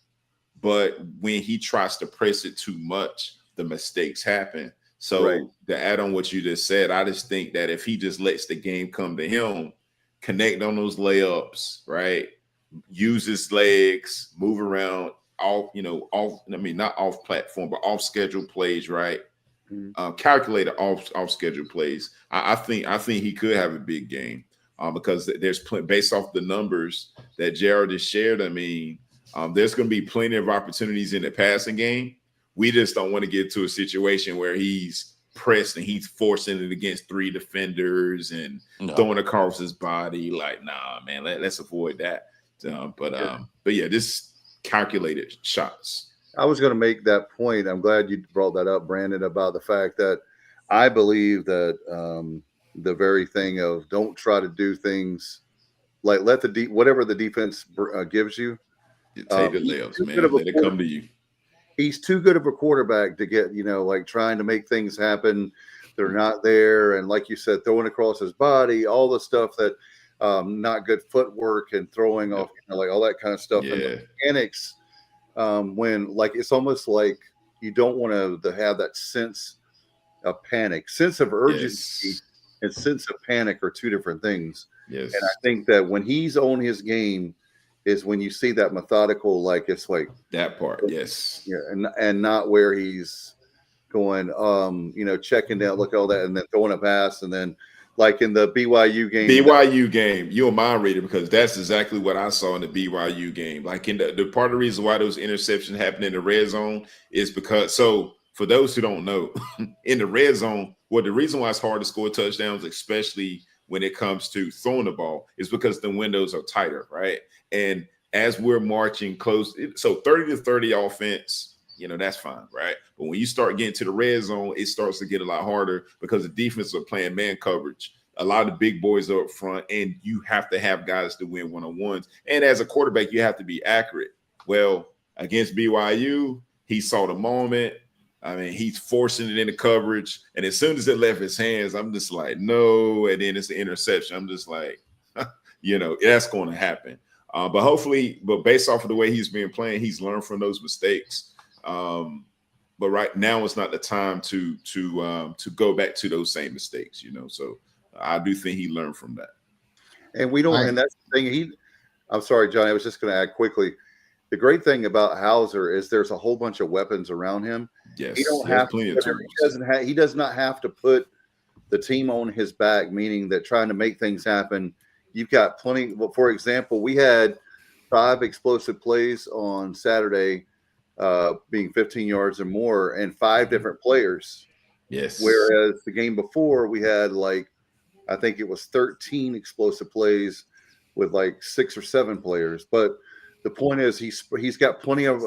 but when he tries to press it too much, the mistakes happen. So to add on what you just said, I just think that if he just lets the game come to him, connect on those layups, right? Use his legs, move around, not off platform, but off schedule plays, right? Calculated off schedule plays. I think he could have a big game because there's based off the numbers that Jared just shared. I mean, there's going to be plenty of opportunities in the passing game. We just don't want to get to a situation where he's pressed and he's forcing it against 3 defenders and throwing across his body. Like, nah, man, let's avoid that. But this calculated shots. I was going to make that point. I'm glad you brought that up, Brandon, about the fact that I believe that the very thing of don't try to do things like let whatever the defense gives you. You take the layups, man. Let it come to you. He's too good of a quarterback to get, trying to make things happen they're not there. And like you said, throwing across his body, all the stuff that not good footwork and throwing off, like all that kind of stuff. And the mechanics, when like it's almost like you don't want to have that sense of panic, sense of urgency, and sense of panic are two different things. Yes. And I think that when he's on his game is when you see that methodical, like it's like that part. Yes. Yeah. And not where he's going, checking down, look at all that, and then throwing a pass. And then like in the BYU game, you're a mind reader, because that's exactly what I saw in the BYU game. Like in the part of the reason why those interceptions happen in the red zone is because, so for those who don't know, in the red zone, the reason why it's hard to score touchdowns, especially when it comes to throwing the ball, is because the windows are tighter, right? And as we're marching close, so 30-30 offense, that's fine, right? But when you start getting to the red zone, it starts to get a lot harder because the defense are playing man coverage. A lot of the big boys are up front, and you have to have guys to win one-on-ones. And as a quarterback, you have to be accurate. Well, against BYU, he saw the moment. I mean, he's forcing it into coverage. And as soon as it left his hands, I'm just like, no. And then it's the interception. I'm just like, that's going to happen. But hopefully, based off of the way he's been playing, he's learned from those mistakes. But right now it's not the time to go back to those same mistakes, So I do think he learned from that. And we don't, and that's the thing. I'm sorry, Johnny, I was just going to add quickly. The great thing about Hauser is there's a whole bunch of weapons around him. Yes, he don't have plenty of tools. He does not have to put the team on his back, meaning that trying to make things happen. You've got plenty. Well, for example, we had 5 explosive plays on Saturday, being 15 yards or more, and 5 different players. Yes. Whereas the game before, we had I think it was 13 explosive plays with 6 or 7 players. But the point is, he's got plenty of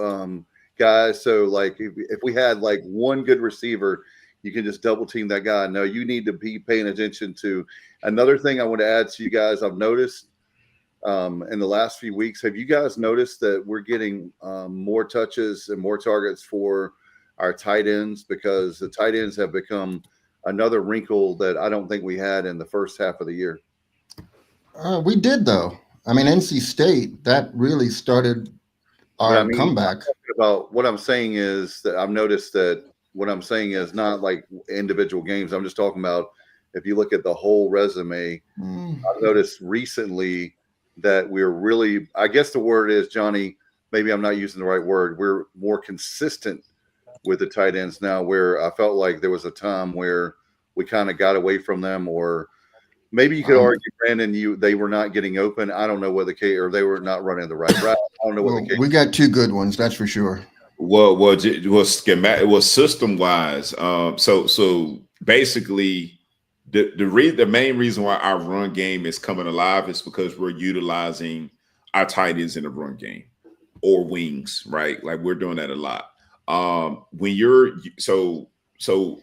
guys. So if we had one good receiver, you can just double team that guy. No, you need to be paying attention to. Another thing I want to add to you guys, I've noticed in the last few weeks, have you guys noticed that we're getting more touches and more targets for our tight ends? Because the tight ends have become another wrinkle that I don't think we had in the first half of the year. We did, though. I mean, NC State, that really started our comeback. About what I'm saying is that I've noticed that what I'm saying is not like individual games. I'm just talking about if you look at the whole resume. I've noticed recently that we're really, I guess the word is, Johnny, maybe I'm not using the right word, we're more consistent with the tight ends now, where I felt like there was a time where we kind of got away from them, or maybe you could argue, Brandon, they were not getting open. I don't know what the case, or they were not running the right route. I don't know what the case. We got 2 good ones, that's for sure. Well, it was system wise. So basically, the main reason why our run game is coming alive is because we're utilizing our tight ends in the run game or wings, right? Like we're doing that a lot. When you're so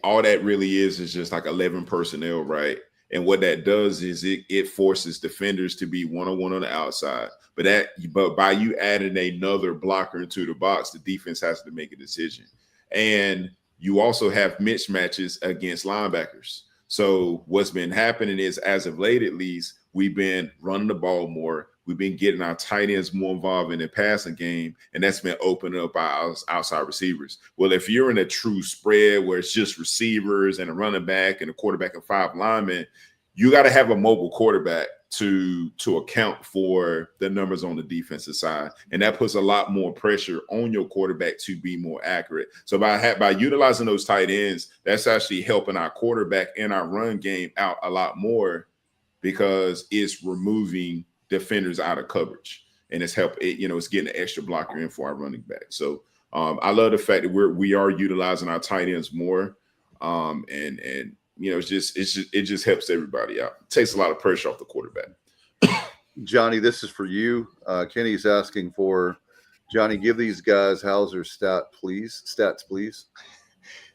all that really is just like 11 personnel, right? And what that does is it forces defenders to be one-on-one on the outside. But by you adding another blocker into the box, the defense has to make a decision. And you also have mismatches against linebackers. So what's been happening is, as of late at least, we've been running the ball more. We've been getting our tight ends more involved in the passing game, and that's been opening up our outside receivers. Well, if you're in a true spread where it's just receivers and a running back and a quarterback and 5 linemen, you got to have a mobile quarterback to account for the numbers on the defensive side, and that puts a lot more pressure on your quarterback to be more accurate. So by utilizing those tight ends, that's actually helping our quarterback and our run game out a lot more, because it's removing defenders out of coverage, and it's it's getting an extra blocker in for our running back. So I love the fact that we are utilizing our tight ends more, and it just helps everybody out. It takes a lot of pressure off the quarterback. Johnny, this is for you. Kenny's asking for Johnny. Give these guys Hauser's stats, please.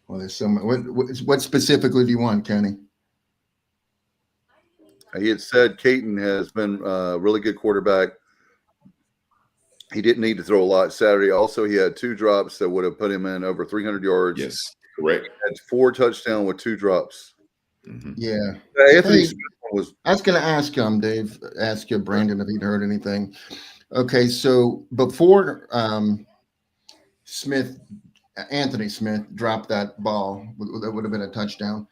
Well, there's some. What specifically do you want, Kenny? He had said Caton has been a really good quarterback. He didn't need to throw a lot Saturday. Also, he had 2 drops that would have put him in over 300 yards. Yes, correct. He had 4 touchdowns with 2 drops. Yeah. Anthony Hey, Smith was I was going to ask Dave, ask you, Brandon, if he'd heard anything. Okay, so before Anthony Smith dropped that ball, that would have been a touchdown.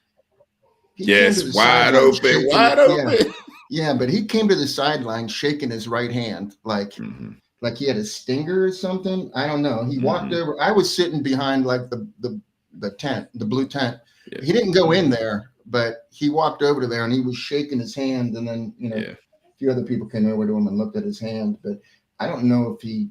He came to Yes, the wide sideline open, shaking. wide open. Yeah, but he came to the sideline shaking his right hand like he had a stinger or something. I don't know. He walked over. I was sitting behind like the tent, the blue tent. Yeah. He didn't go in there, but he walked over to there and he was shaking his hand. And then a few other people came over to him and looked at his hand. But I don't know if he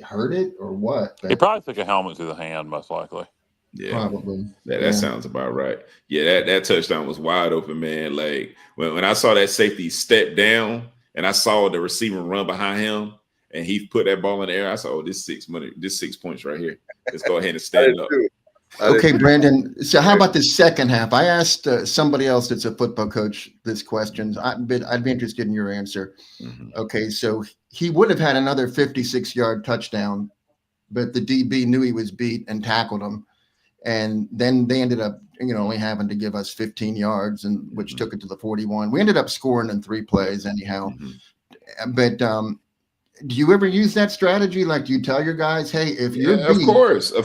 heard it or what. But He probably took a helmet to the hand, most likely. Yeah, probably. that sounds about right. Yeah, that touchdown was wide open, man. Like when I saw that safety step down and I saw the receiver run behind him and he put that ball in the air, I said, "Oh, this 6 points right here. Let's go ahead and stand up." Okay, Brandon. So how about the second half? I asked somebody else that's a football coach this question. I'd be interested in your answer. Okay, so he would have had another 56-yard touchdown, but the DB knew he was beat and tackled him. And then they ended up, only having to give us 15 yards, and which took it to the 41. We ended up scoring in 3 plays anyhow. But do you ever use that strategy? Like, do you tell your guys, hey, if you're beat, of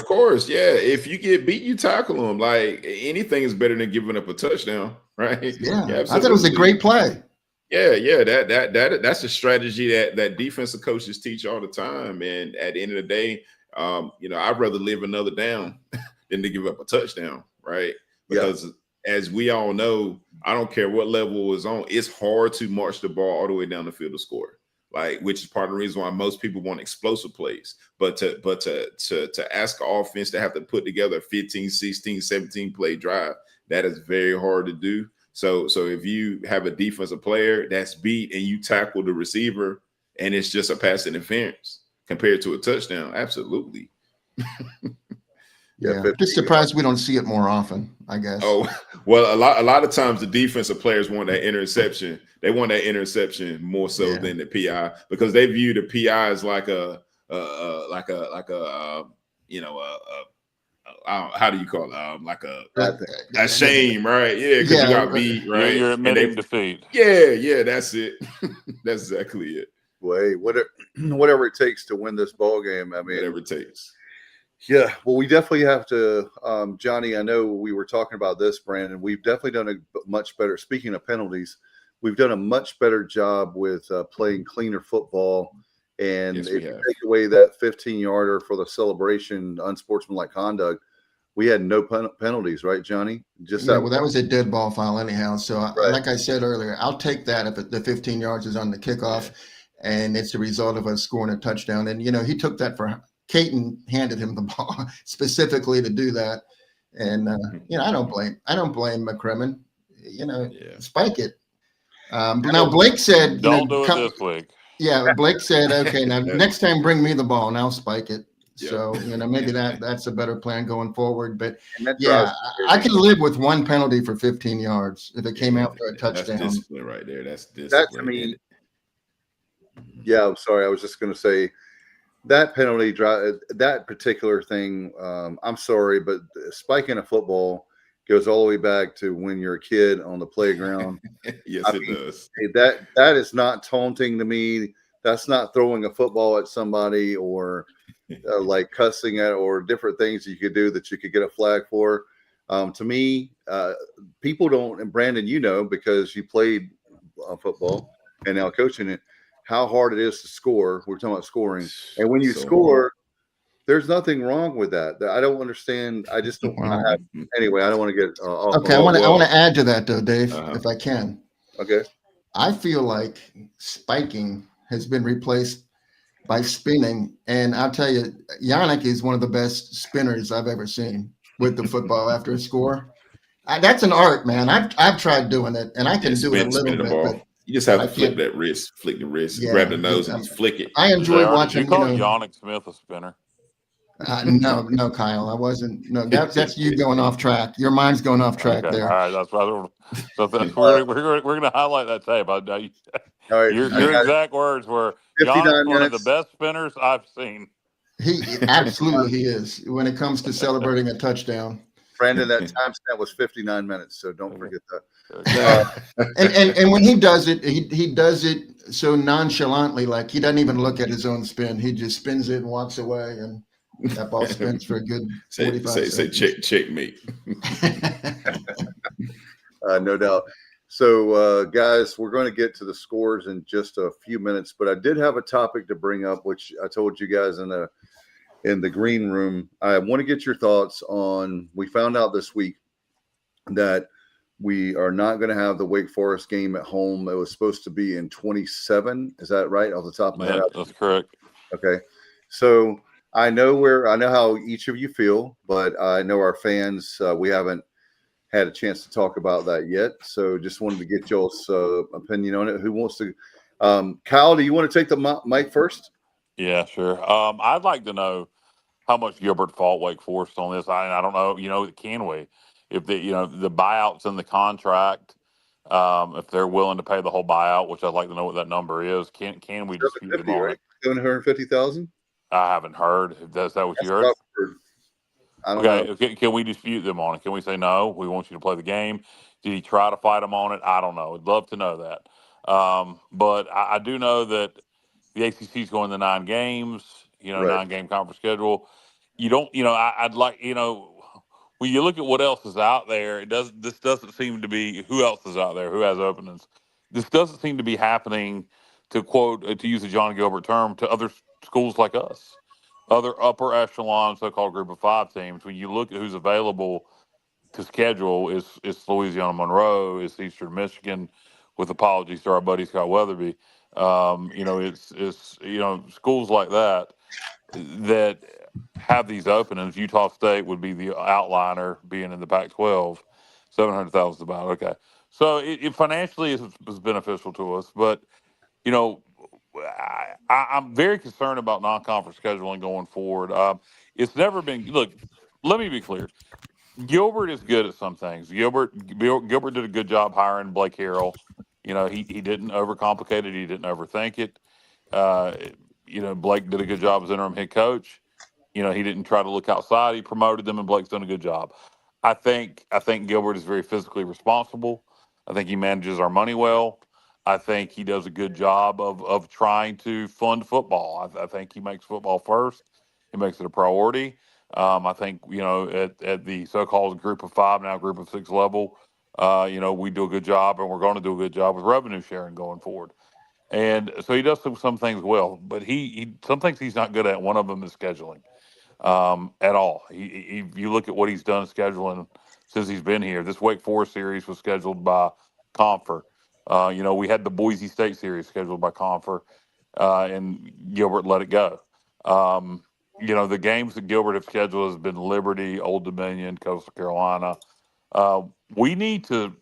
course. Yeah. If you get beat, you tackle them. Like anything is better than giving up a touchdown, right? Yeah, I thought it was a great play. Yeah. That's a strategy that defensive coaches teach all the time. And at the end of the day, I'd rather live another down than to give up a touchdown, right? Because as we all know, I don't care what level is on, it's hard to march the ball all the way down the field to score. Like, which is part of the reason why most people want explosive plays. But to ask an offense to have to put together a 15, 16, 17 play drive, that is very hard to do. So if you have a defensive player that's beat and you tackle the receiver and it's just a pass interference compared to a touchdown, absolutely. Yeah, just surprised we don't see it more often, I guess. Oh, well, a lot of times the defensive players want that interception. They want that interception more so than the PI because they view the PI as like a how do you call it? Like a shame, right? Yeah, because you got beat, right? You're admitting defeat. Yeah, that's it. That's exactly it. Well, whatever it takes to win this ball game. I mean, whatever it takes. Yeah, well, we definitely have to, Johnny. I know we were talking about this, Brandon. We've definitely done a much better. Speaking of penalties, we've done a much better job with playing cleaner football. And if you take away that 15-yarder for the celebration, unsportsmanlike conduct, we had no penalties, right, Johnny? Well, that was a dead ball foul anyhow. So, like I said earlier, I'll take that if the 15 yards is on the kickoff, and it's a result of us scoring a touchdown. And he took that for. Caton handed him the ball specifically to do that, and I don't blame McCrimmon. Spike it. Now Blake said, "Don't do it this week." Yeah, Blake said, "Okay, now next time bring me the ball and I'll spike it." So maybe that's a better plan going forward. But I can live with one penalty for 15 yards if it came after a touchdown. That's discipline right there. That's discipline. That to me. Yeah, I'm sorry. I was just going to say. That penalty drive, that particular thing, I'm sorry, but spiking a football goes all the way back to when you're a kid on the playground. Yes, it does. That is not taunting to me. That's not throwing a football at somebody or like cussing at or different things you could do that you could get a flag for. To me, people don't, and Brandon, because you played football and now coaching it, how hard it is to score. We're talking about scoring. And when you score, there's nothing wrong with that. I don't understand. I just don't anyway, I don't want to get off. Okay, I want to add to that though, Dave, if I can. Okay. I feel like spiking has been replaced by spinning. And I'll tell you, Yannick is one of the best spinners I've ever seen with the football after a score. That's an art, man. I've tried doing it, and I can do it a little bit. But you just have to flick the wrist, grab the nose, and just flick it. I enjoy watching. You call Yannick Smith a spinner? No, Kyle, I wasn't. No, that's you going off track. Your mind's going off track there. All right, that's right. So we're going to highlight that tape. Your exact words were Yannick's one of the best spinners I've seen. He absolutely is when it comes to celebrating a touchdown. Brandon, that timestamp was 59 minutes, so don't forget that. And when he does it, he does it so nonchalantly, like he doesn't even look at his own spin. He just spins it and walks away, and that ball spins for a good 45 seconds. Checkmate. No doubt. So, guys, we're going to get to the scores in just a few minutes, but I did have a topic to bring up, which I told you guys in the green room. I want to get your thoughts on. We found out this week that we are not going to have the Wake Forest game at home. It was supposed to be in 27. Is that right? Off the top of my head, that's correct. Okay, so I know how each of you feel, but I know our fans. We haven't had a chance to talk about that yet, so just wanted to get y'all's opinion on it. Who wants to? Kyle, do you want to take the mic first? Yeah, sure. I'd like to know how much Gilbert fought Wake Forest on this. I don't know. Can we? If the buyouts in the contract, if they're willing to pay the whole buyout, which I'd like to know what that number is. Can we dispute them on right? it? 750,000. I haven't heard. Is that what you heard? I don't know. Okay, can we dispute them on it? Can we say no? We want you to play the game. Did he try to fight them on it? I don't know. I'd love to know that. But I do know that the ACC is going to 9 games. Right. 9-game conference schedule. You don't. I'd like. When you look at what else is out there, this doesn't seem to be. Who else is out there? Who has openings? This doesn't seem to be happening. To use a John Gilbert term, to other schools like us. Other upper echelon so-called group of 5 teams. When you look at who's available to schedule, it's Louisiana Monroe, it's Eastern Michigan, with apologies to our buddy Scott Weatherby. It's schools like that have these openings. Utah State would be the outliner, being in the Pac-12. 700,000 is about okay. So it financially is beneficial to us, but I'm very concerned about non-conference scheduling going forward. It's never been. Look, let me be clear. Gilbert is good at some things. Gilbert did a good job hiring Blake Harrell. He didn't overcomplicate it. He didn't overthink it. Blake did a good job as interim head coach. He didn't try to look outside. He promoted them, and Blake's done a good job. I think Gilbert is very physically responsible. I think he manages our money well. I think he does a good job of trying to fund football. I think he makes football first. He makes it a priority. I think, at the so-called group of 5, now group of 6 level, we do a good job, and we're going to do a good job with revenue sharing going forward. And so he does some things well, but he some things he's not good at. One of them is scheduling at all. If you look at what he's done scheduling since he's been here, this Wake Forest series was scheduled by Confer. We had the Boise State series scheduled by Confer, and Gilbert let it go. The games that Gilbert have scheduled has been Liberty, Old Dominion, Coastal Carolina. We need to,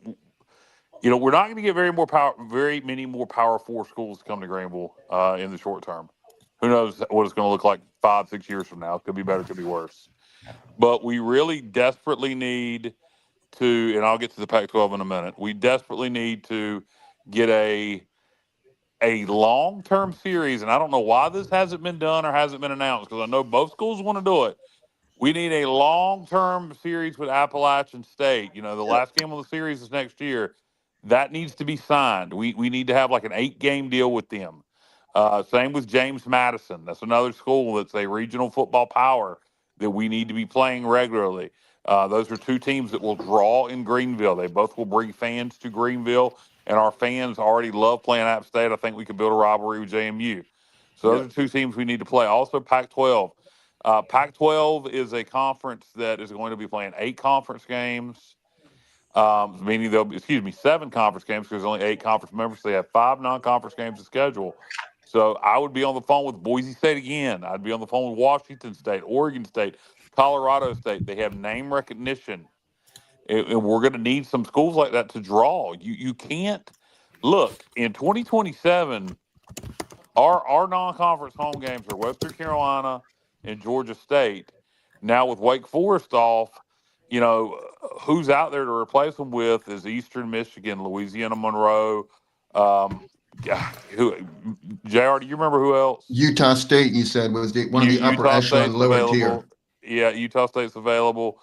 we're not going to get very many more Power 4 schools to come to Greenville in the short term. Who knows what it's going to look like 5-6 years from now? It could be better, it could be worse. But we really desperately need to, and I'll get to the Pac-12 in a minute. We desperately need to get a long-term series, and I don't know why this hasn't been done or hasn't been announced, because I know both schools want to do it. We need a long-term series with Appalachian State. The last game of the series is next year. That needs to be signed. We need to have like an 8-game deal with them. Same with James Madison. That's another school that's a regional football power that we need to be playing regularly. Those are 2 teams that will draw in Greenville. They both will bring fans to Greenville, and our fans already love playing App State. I think we could build a rivalry with JMU. So those are 2 teams we need to play. Also, Pac-12. Pac-12 is a conference that is going to be playing 8 conference games, meaning 7 conference games, because there's only 8 conference members. So they have 5 non-conference games to schedule. So I would be on the phone with Boise State again. I'd be on the phone with Washington State, Oregon State, Colorado State. They have name recognition. And we're going to need some schools like that to draw. You can't look in 2027. Our non-conference home games are Western Carolina and Georgia State. Now with Wake Forest off, who's out there to replace them with is Eastern Michigan, Louisiana Monroe. Who? JR, do you remember who else? Utah State, you said, was one of the upper echelon lower tier. Yeah, Utah State's available.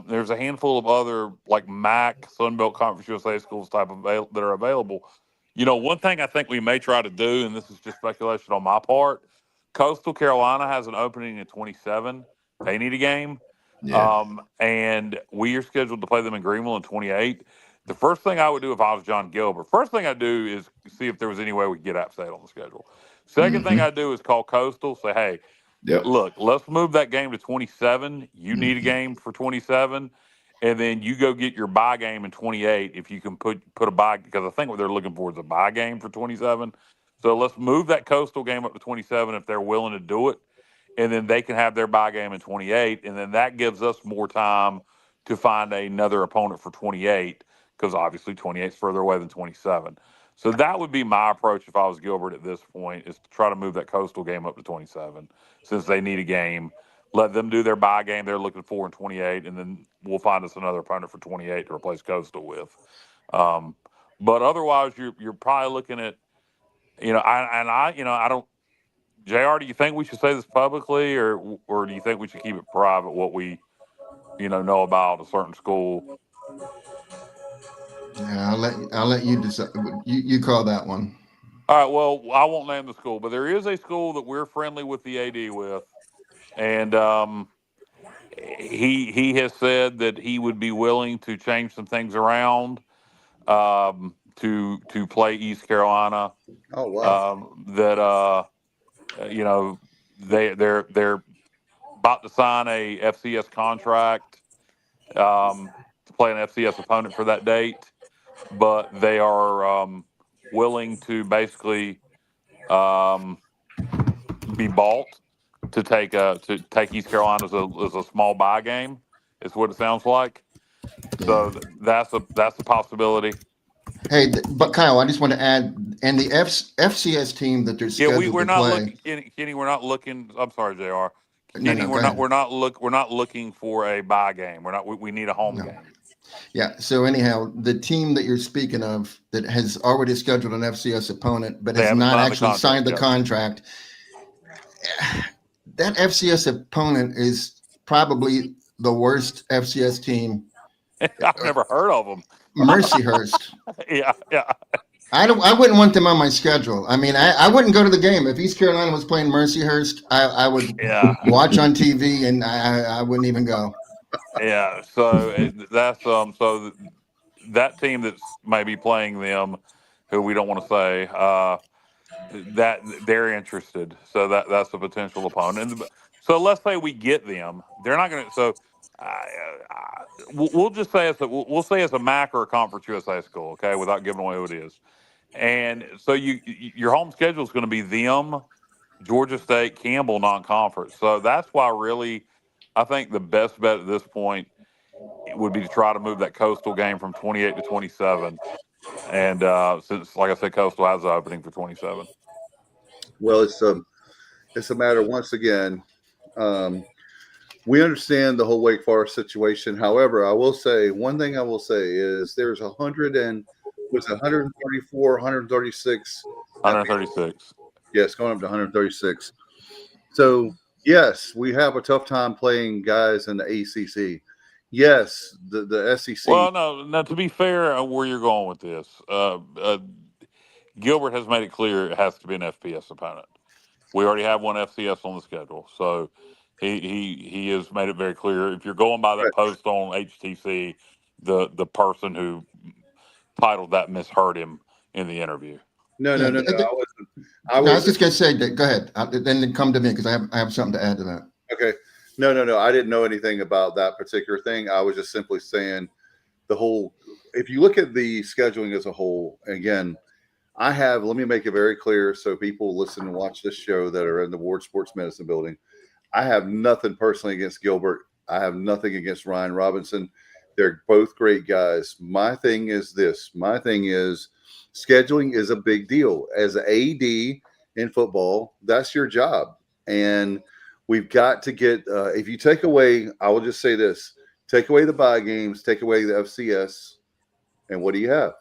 There's a handful of other like MAC, Sunbelt Conference USA schools that are available. One thing I think we may try to do, and this is just speculation on my part, Coastal Carolina has an opening in 27. They need a game. Yeah. And we are scheduled to play them in Greenville in 28. The first thing I would do if I was John Gilbert, first thing I'd do is see if there was any way we could get App State on the schedule. Second thing Mm-hmm. I'd do is call Coastal, say, hey, Yep. look, let's move that game to 27. You need a game for 27. And then you go get your bye game in 28 if you can put a bye, because I think what they're looking for is a bye game for 27. So let's move that Coastal game up to 27 if they're willing to do it. And then they can have their bye game in 28. And then that gives us more time to find another opponent for 28, because obviously 28 is further away than 27. So that would be my approach if I was Gilbert at this point, is to try to move that Coastal game up to 27 since they need a game. Let them do their bye game they're looking for in 28, and then we'll find us another opponent for 28 to replace Coastal with. But otherwise, you're probably looking at, I don't. Jr., do you think we should say this publicly, or do you think we should keep it private what we know about a certain school? Yeah, I'll let you decide. You call that one. All right. Well, I won't name the school, but there is a school that we're friendly with the AD with, and he has said that he would be willing to change some things around to play East Carolina. Oh wow. They're about to sign a FCS contract to play an FCS opponent for that date, but they are willing to basically be bought to take East Carolina as a small buy game. Is what it sounds like. So that's a possibility. Hey, but Kyle, I just want to add, and the FCS team that they're scheduled we're to not play. Kenny, we're not looking. I'm sorry, Jr. Kenny, No, we're not looking for a bye game. We need a home game. Yeah. So anyhow, the team that you're speaking of that has already scheduled an FCS opponent, but has not actually signed the contract. That FCS opponent is probably the worst FCS team. I've never heard of them. Mercyhurst. Yeah. I wouldn't want them on my schedule. I mean, I wouldn't go to the game if East Carolina was playing Mercyhurst. I would watch on TV, and I wouldn't even go. Yeah. So that's so that team that's maybe playing them, who we don't want to say, that they're interested. So that's a potential opponent. And so let's say we get them. They're not going to. So we'll just say we'll say it's a MAC or a Conference USA school, okay, without giving away who it is. And so your home schedule is going to be them, Georgia State, Campbell, non-conference. So that's why really I think the best bet at this point would be to try to move that Coastal game from 28 to 27. And since, like I said, Coastal has the opening for 27. Well, it's a matter, once again, we understand the whole Wake Forest situation. However, I will say one thing. I will say is there's 134, 136, 136. Yes, going up to 136. So yes, we have a tough time playing guys in the ACC. Yes, the SEC. Well, no. To be fair, where you're going with this, Gilbert has made it clear it has to be an FBS opponent. We already have one FCS on the schedule, so he has made it very clear. If you're going by that post on HTC, the person who titled that misheard him in the interview. No. I wasn't. I was just gonna say that. Go ahead, then come to me because I have something to add to that. Okay. No. I didn't know anything about that particular thing. I was just simply saying the whole. If you look at the scheduling as a whole, again, let me make it very clear so people listen and watch this show that are in the Ward Sports Medicine building. I have nothing personally against Gilbert. I have nothing against Ryan Robinson. They're both great guys. My thing is scheduling is a big deal. As an AD in football, that's your job. And we've got to get, if you take away, I will just say this, take away the bye games, take away the FCS, and what do you have?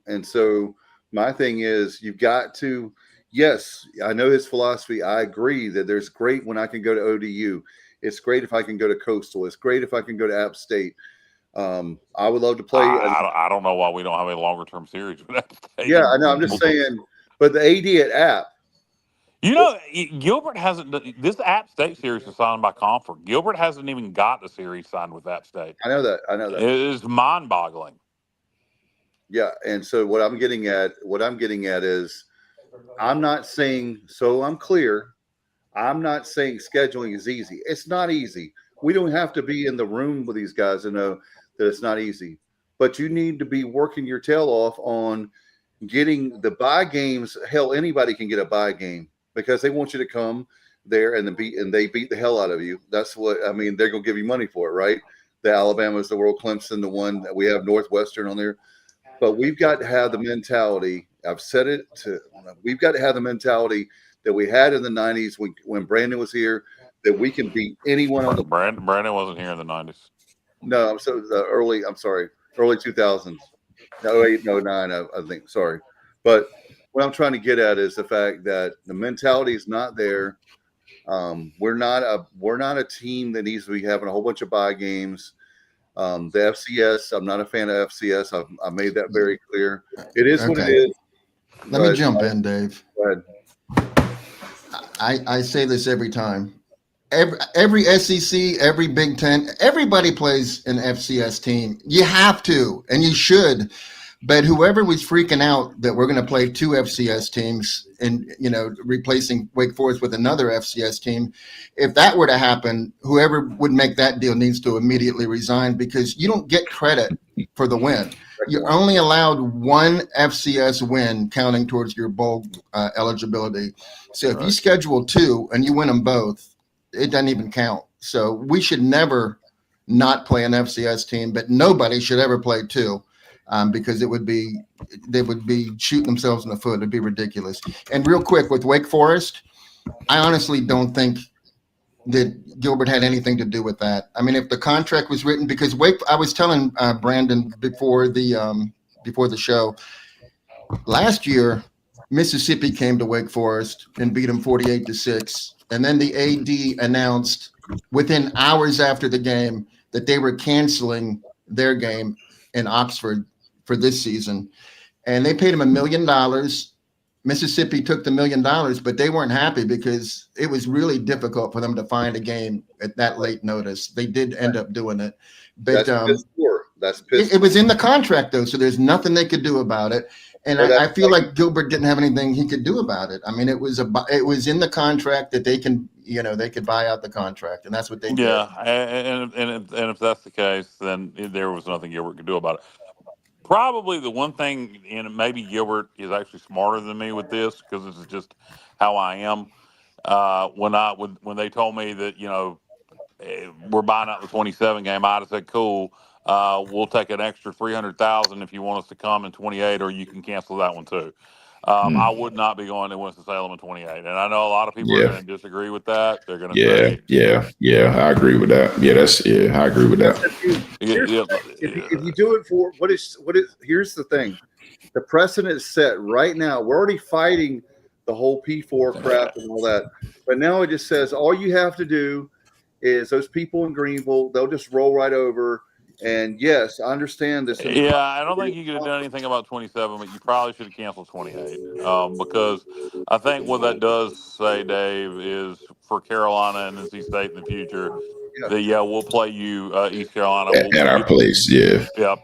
And so my thing is you've got to, yes, I know his philosophy. I agree that there's great when I can go to ODU. It's great if I can go to Coastal. It's great if I can go to App State. I would love to play. I don't know why we don't have a longer term series with that state. Yeah, I know. I'm just saying, but the AD at App. Gilbert hasn't. This App State series is signed by Comfort. Gilbert hasn't even got the series signed with App State. I know that. It is mind boggling. Yeah, and so what I'm getting at is, I'm not saying. So I'm clear. I'm not saying scheduling is easy. It's not easy. We don't have to be in the room with these guys to know that it's not easy. But you need to be working your tail off on getting the bye games. Hell, anybody can get a bye game because they want you to come there and they beat the hell out of you. That's what I mean. They're gonna give you money for it, right? The Alabama's the world, Clemson, the one that we have Northwestern on there. But we've got to have the mentality. I've said it we've got to have the mentality that we had in the 90s when Brandon was here, that we can beat anyone on the Brandon wasn't here in the 90s. No, I'm so early 2000s. No, 08, no 09, I think. Sorry. But what I'm trying to get at is the fact that the mentality is not there. We're not a team that needs to be having a whole bunch of bye games. The FCS, I'm not a fan of FCS. I've made that very clear. It is what it is. Let me jump in, Dave. Go ahead. I say this every time. Every SEC, every Big Ten, everybody plays an FCS team. You have to, and you should. But whoever was freaking out that we're going to play two FCS teams and, replacing Wake Forest with another FCS team, if that were to happen, whoever would make that deal needs to immediately resign, because you don't get credit for the win. You're only allowed one FCS win counting towards your bowl eligibility. So if you schedule two and you win them both, it doesn't even count. So we should never not play an FCS team, but nobody should ever play two. Because they would be shooting themselves in the foot. It'd be ridiculous. And real quick with Wake Forest, I honestly don't think that Gilbert had anything to do with that. I mean, if the contract was written, because I was telling Brandon before the show, last year Mississippi came to Wake Forest and beat them 48-6, and then the AD announced within hours after the game that they were canceling their game in Oxford for this season, and they paid him $1 million. Mississippi took the $1 million, but they weren't happy because it was really difficult for them to find a game at that late notice. They did end up doing it, but that's piss. It was in the contract though, so there's nothing they could do about it. And I feel like Gilbert didn't have anything he could do about it. I mean, it was in the contract that they could buy out the contract, and that's what they did. Yeah, and if that's the case, then there was nothing Gilbert could do about it. Probably the one thing, and maybe Gilbert is actually smarter than me with this because this is just how I am. When they told me that we're buying out the 27 game, I'd have said, cool. We'll take an extra $300,000 if you want us to come in 28, or you can cancel that one too. I would not be going to Winston-Salem in 28, and I know a lot of people are going to disagree with that. They're going to say, I agree with that. I agree with that. If you do it for what is here's the thing, the precedent is set right now. We're already fighting the whole P4 crap and all that, but now it just says all you have to do is those people in Greenville, they'll just roll right over. And yes, I understand this. Yeah, I don't think you could have done anything about 27, but you probably should have canceled 28 because I think what that does say, Dave, is for Carolina and NC State in the future, that we'll play you East Carolina at our place.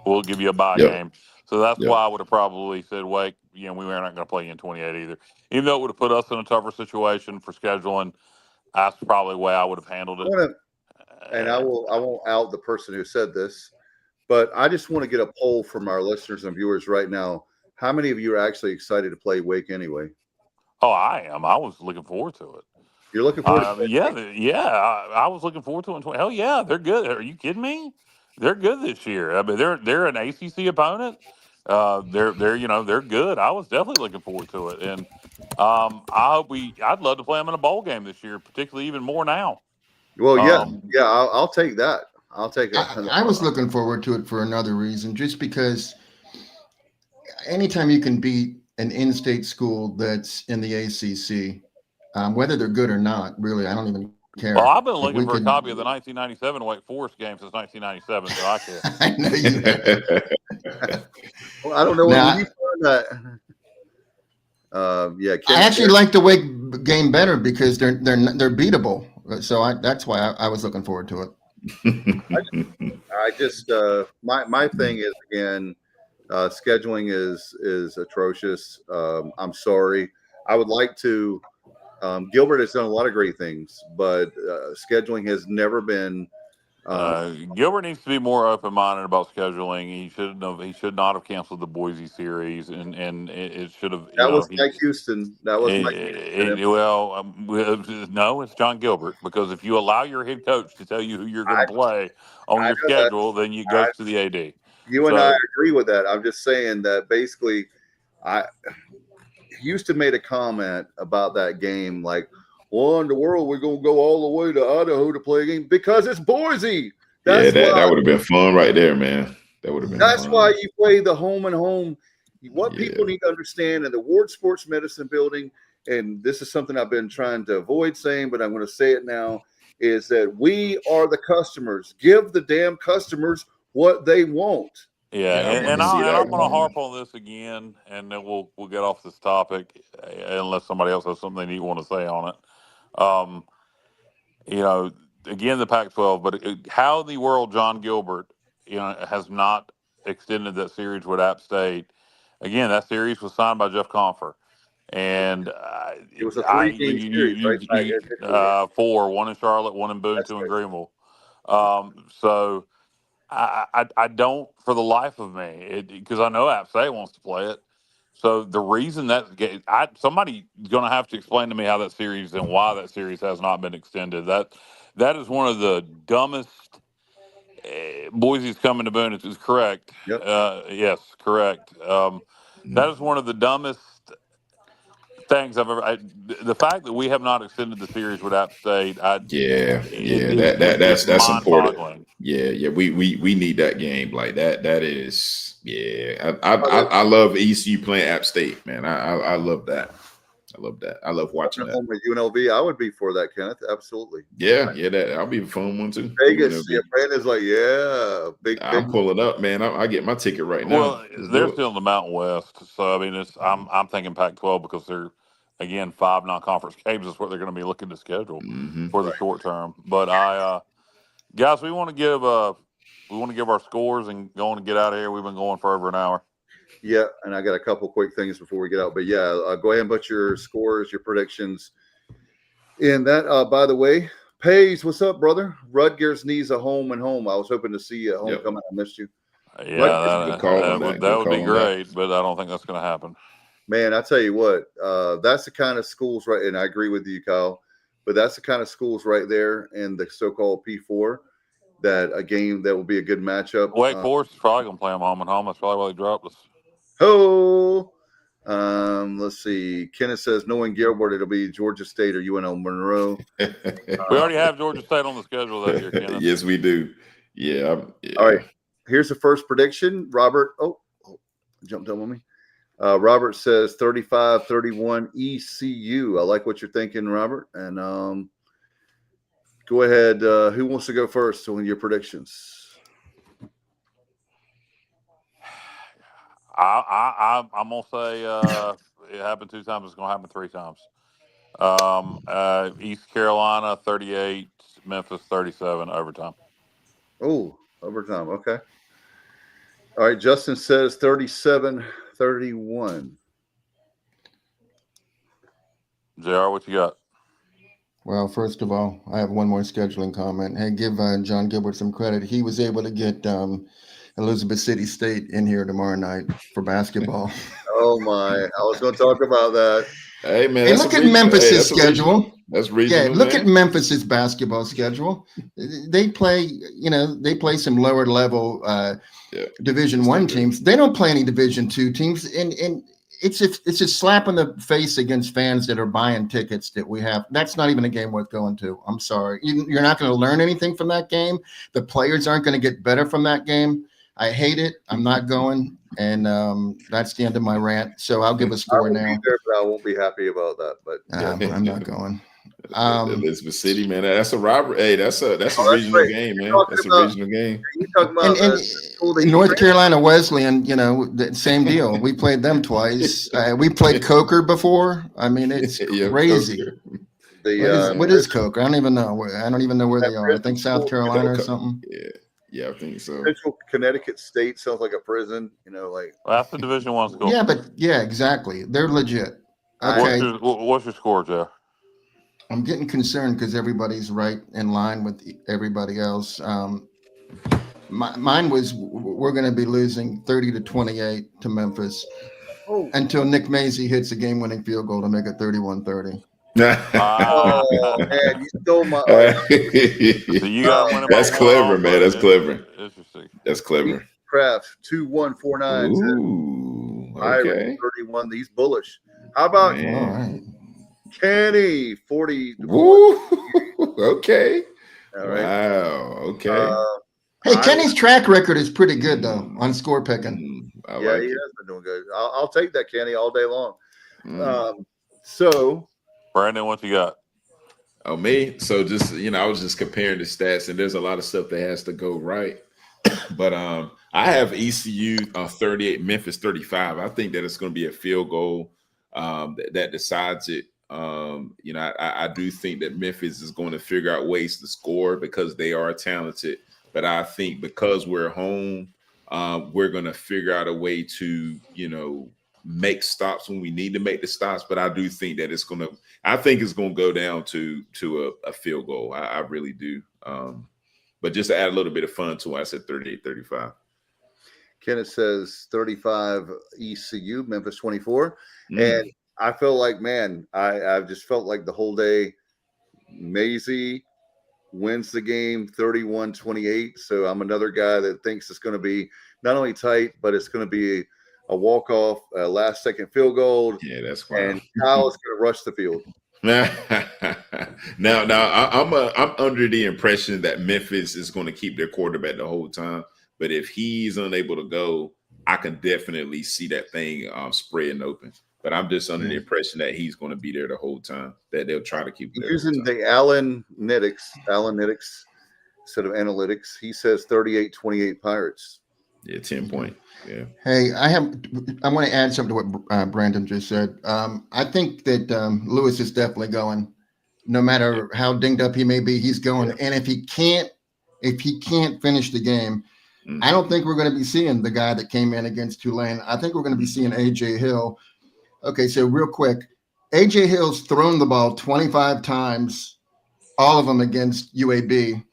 We'll give you a bye game. So that's why I would have probably said, Wake, we were not going to play you in 28 either. Even though it would have put us in a tougher situation for scheduling, that's probably the way I would have handled it. And I won't out the person who said this, but I just want to get a poll from our listeners and viewers right now. How many of you are actually excited to play Wake anyway? Oh, I am. I was looking forward to it. You're looking forward to it? I was looking forward to it. Hell yeah, they're good. Are you kidding me? They're good this year. I mean, they're an ACC opponent. They're good. I was definitely looking forward to it, and I'd love to play them in a bowl game this year, particularly even more now. Well, I'll take that. I'll take it. I was looking forward to it for another reason, just because anytime you can beat an in-state school that's in the ACC, whether they're good or not, really, I don't even care. Well, I've been If looking we for a could, copy of the 1997 Wake Forest game since 1997, so I care. I know you have. Well, I don't know Now, when you find that. Yeah, I Kenneth, actually like the Wake game better because they're beatable. So that's why I was looking forward to it. I just my thing is, again, scheduling is atrocious. I'm sorry. I would like to. Gilbert has done a lot of great things, but scheduling has never been. Gilbert needs to be more open-minded about scheduling. He should not have canceled the Boise series, and it should have. That was Mike Houston. That was Mike Houston. No, it's John Gilbert, because if you allow your head coach to tell you who you're going I, to play on I your know that. schedule, then it goes to the AD. You and I agree with that. I'm just saying that basically, Houston made a comment about that game, like, "Well, in the world, we're gonna go all the way to Idaho to play a game because it's Boise." That would have been fun right there, man. That would have been. That's fun. why you play the home and home. What people need to understand in the Ward Sports Medicine building, and this is something I've been trying to avoid saying, but I'm going to say it now, is that we are the customers. Give the damn customers what they want. Yeah, I'm and I'm going to harp on this again, and then we'll get off this topic unless somebody else has something they want to say on it. Again, the Pac-12, but how in the world John Gilbert, has not extended that series with App State. Again, that series was signed by Jeff Confer, and it was a 3-game series, right? 4, one in Charlotte, one in Boone, 2 in Greenville. So I don't, for the life of me, because I know App State wants to play it. So the reason somebody's going to have to explain to me how that series and why that series has not been extended. That is one of the dumbest. Boise's coming to Boone is correct. Yep. Yes, correct. That is one of the dumbest things I've ever. The fact that we have not extended the series with App State, that's important. Mind-boggling. Yeah, we need that game like that. That is, I love ECU playing App State, man. I love that. I love that. I love watching that. Home at UNLV, I would be for that, Kenneth. Absolutely. Yeah, that'll be a fun one too. Vegas, Brandon's like, big. I'm pulling up, man. I get my ticket right now. Well, they're still in the Mountain West, so I mean, I'm thinking Pac-12 because they're, again, 5 non-conference games is what they're going to be looking to schedule for the short term. But guys, we want to give our scores and go on and get out of here. We've been going for over an hour. Yeah, and I got a couple quick things before we get out. But yeah, go ahead and put your scores, your predictions in that. By the way, Pays, what's up, brother? Rutgers needs a home and home. I was hoping to see you at homecoming. I missed you. Yeah, that would be great, but I don't think that's going to happen. Man, I tell you what, that's the kind of schools, right? And I agree with you, Kyle. But that's the kind of schools right there in the so-called P4 that a game that will be a good matchup. Wake Forest is probably going to play them home and home. That's probably why they dropped us. Oh, let's see. Kenneth says, knowing Gilbert, it'll be Georgia State or UNL Monroe. We already have Georgia State on the schedule that year, Kenneth. Yes, we do. Yeah. All right. Here's the first prediction. Robert. Oh, jumped up on me. Robert says 35-31 ECU. I like what you're thinking, Robert. And go ahead. Who wants to go first on your predictions? I'm gonna say it happened 2 times. It's gonna happen 3 times. East Carolina 38, Memphis 37 overtime. Oh, overtime. Okay. All right. Justin says 37-31. JR, what you got? Well, first of all, I have one more scheduling comment. Hey, give John Gilbert some credit. He was able to get Elizabeth City State in here tomorrow night for basketball. Oh my! I was going to talk about that. Hey man, hey, look at Memphis's schedule. That's reasonable. Yeah, look at Memphis's basketball schedule. They play, some lower level Division I teams. They don't play any Division II teams, and it's a slap in the face against fans that are buying tickets that we have. That's not even a game worth going to. I'm sorry, you're not going to learn anything from that game. The players aren't going to get better from that game. I hate it. I'm not going, and that's the end of my rant. So I'll give a score now. There, but I won't be happy about that. But I'm not going. Elizabeth City, man. That's a robbery. Hey, that's a that's regional right. game, man. Talking That's a about- regional game. You talking about And school that in you North ran? Carolina Wesleyan, the same deal. We played them twice. We played Coker before. I mean, it's Yeah, crazy. Coker. What is Coker? I don't even know. I don't even know where they are. I think South Carolina or Co- something. Yeah, I think so. Central Connecticut State sounds like a prison. Like Well, that's the Division I school. Yeah, but exactly. They're legit. Okay, What's your score, Jeff? I'm getting concerned because everybody's right in line with everybody else. Mine was we're going to be losing 30-28 to Memphis until Nick Mazie hits a game-winning field goal to make it 31-30. oh man, you stole my. So you got winning by That's one clever, also. man. That's clever. Interesting. That's clever. Craft 2149. Ooh, Irish okay. 31. He's bullish. How about Man. All right. Kenny 40? Woo. Okay. All right. Wow. Okay. Hey, Kenny's track record is pretty good though on score picking. I Yeah, like he it. has been doing good. I'll take that, Kenny, all day long. Mm. So, Brandon, what you got? Oh, me? So just, I was just comparing the stats, and there's a lot of stuff that has to go right. But I have ECU 38, Memphis 35. I think that it's going to be a field goal that decides it. I do think that Memphis is going to figure out ways to score because they are talented. But I think because we're home, we're going to figure out a way to, make stops when we need to make the stops. But I do think that it's going to go down to a field goal. I really do. But just to add a little bit of fun to it, I said 38-35. Kenneth says 35 ECU, Memphis 24. And I feel like, man, I've just felt like the whole day Mazie wins the game 31-28. So I'm another guy that thinks it's going to be not only tight, but it's going to be a walk-off, a last-second field goal. Yeah, that's fine. And Kyle is going to rush the field. Now, I'm under the impression that Memphis is going to keep their quarterback the whole time. But if he's unable to go, I can definitely see that thing spreading open. But I'm just under the impression that he's going to be there the whole time. That they'll try to keep using the analytics instead of analytics. He says 38-28 Pirates. Yeah, 10 point. Yeah. Hey, I want to add something to what Brandon just said. I think that Lewis is definitely going. No matter how dinged up he may be, he's going. Yeah. And if he can't finish the game, I don't think we're going to be seeing the guy that came in against Tulane. I think we're going to be seeing A.J. Hill. Okay, so real quick, A.J. Hill's thrown the ball 25 times, all of them against UAB,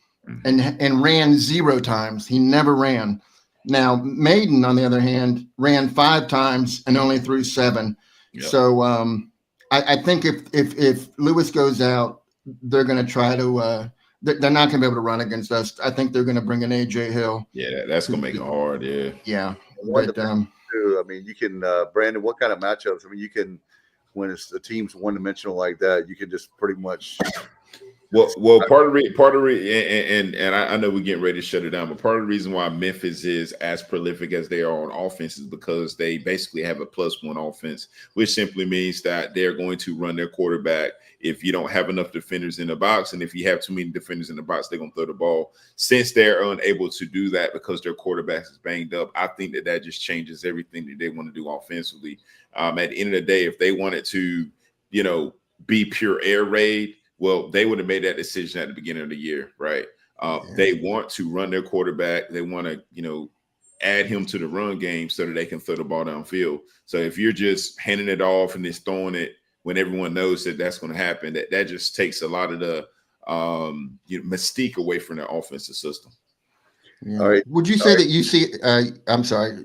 and ran 0 times. He never ran. Now, Maiden, on the other hand, ran 5 times and only threw 7. Yep. So I think if Lewis goes out, they're going to try to they're not going to be able to run against us. I think they're going to bring in A.J. Hill. Yeah, that's going to make it hard, yeah. Yeah. But, I mean, you can, Brandon, what kind of matchups? I mean, you can, when it's a team's one-dimensional like that, you can just pretty much – Well, part of it, and I know we're getting ready to shut it down, but part of the reason why Memphis is as prolific as they are on offense is because they basically have a +1 offense, which simply means that they're going to run their quarterback if you don't have enough defenders in the box, and if you have too many defenders in the box, they're going to throw the ball. Since they're unable to do that because their quarterback is banged up, I think that just changes everything that they want to do offensively. At the end of the day, if they wanted to, be pure air raid, well, they would have made that decision at the beginning of the year, right? They want to run their quarterback. They want to, add him to the run game so that they can throw the ball downfield. So if you're just handing it off and just throwing it when everyone knows that that's going to happen, that just takes a lot of the mystique away from their offensive system. Yeah. All right. Would you say that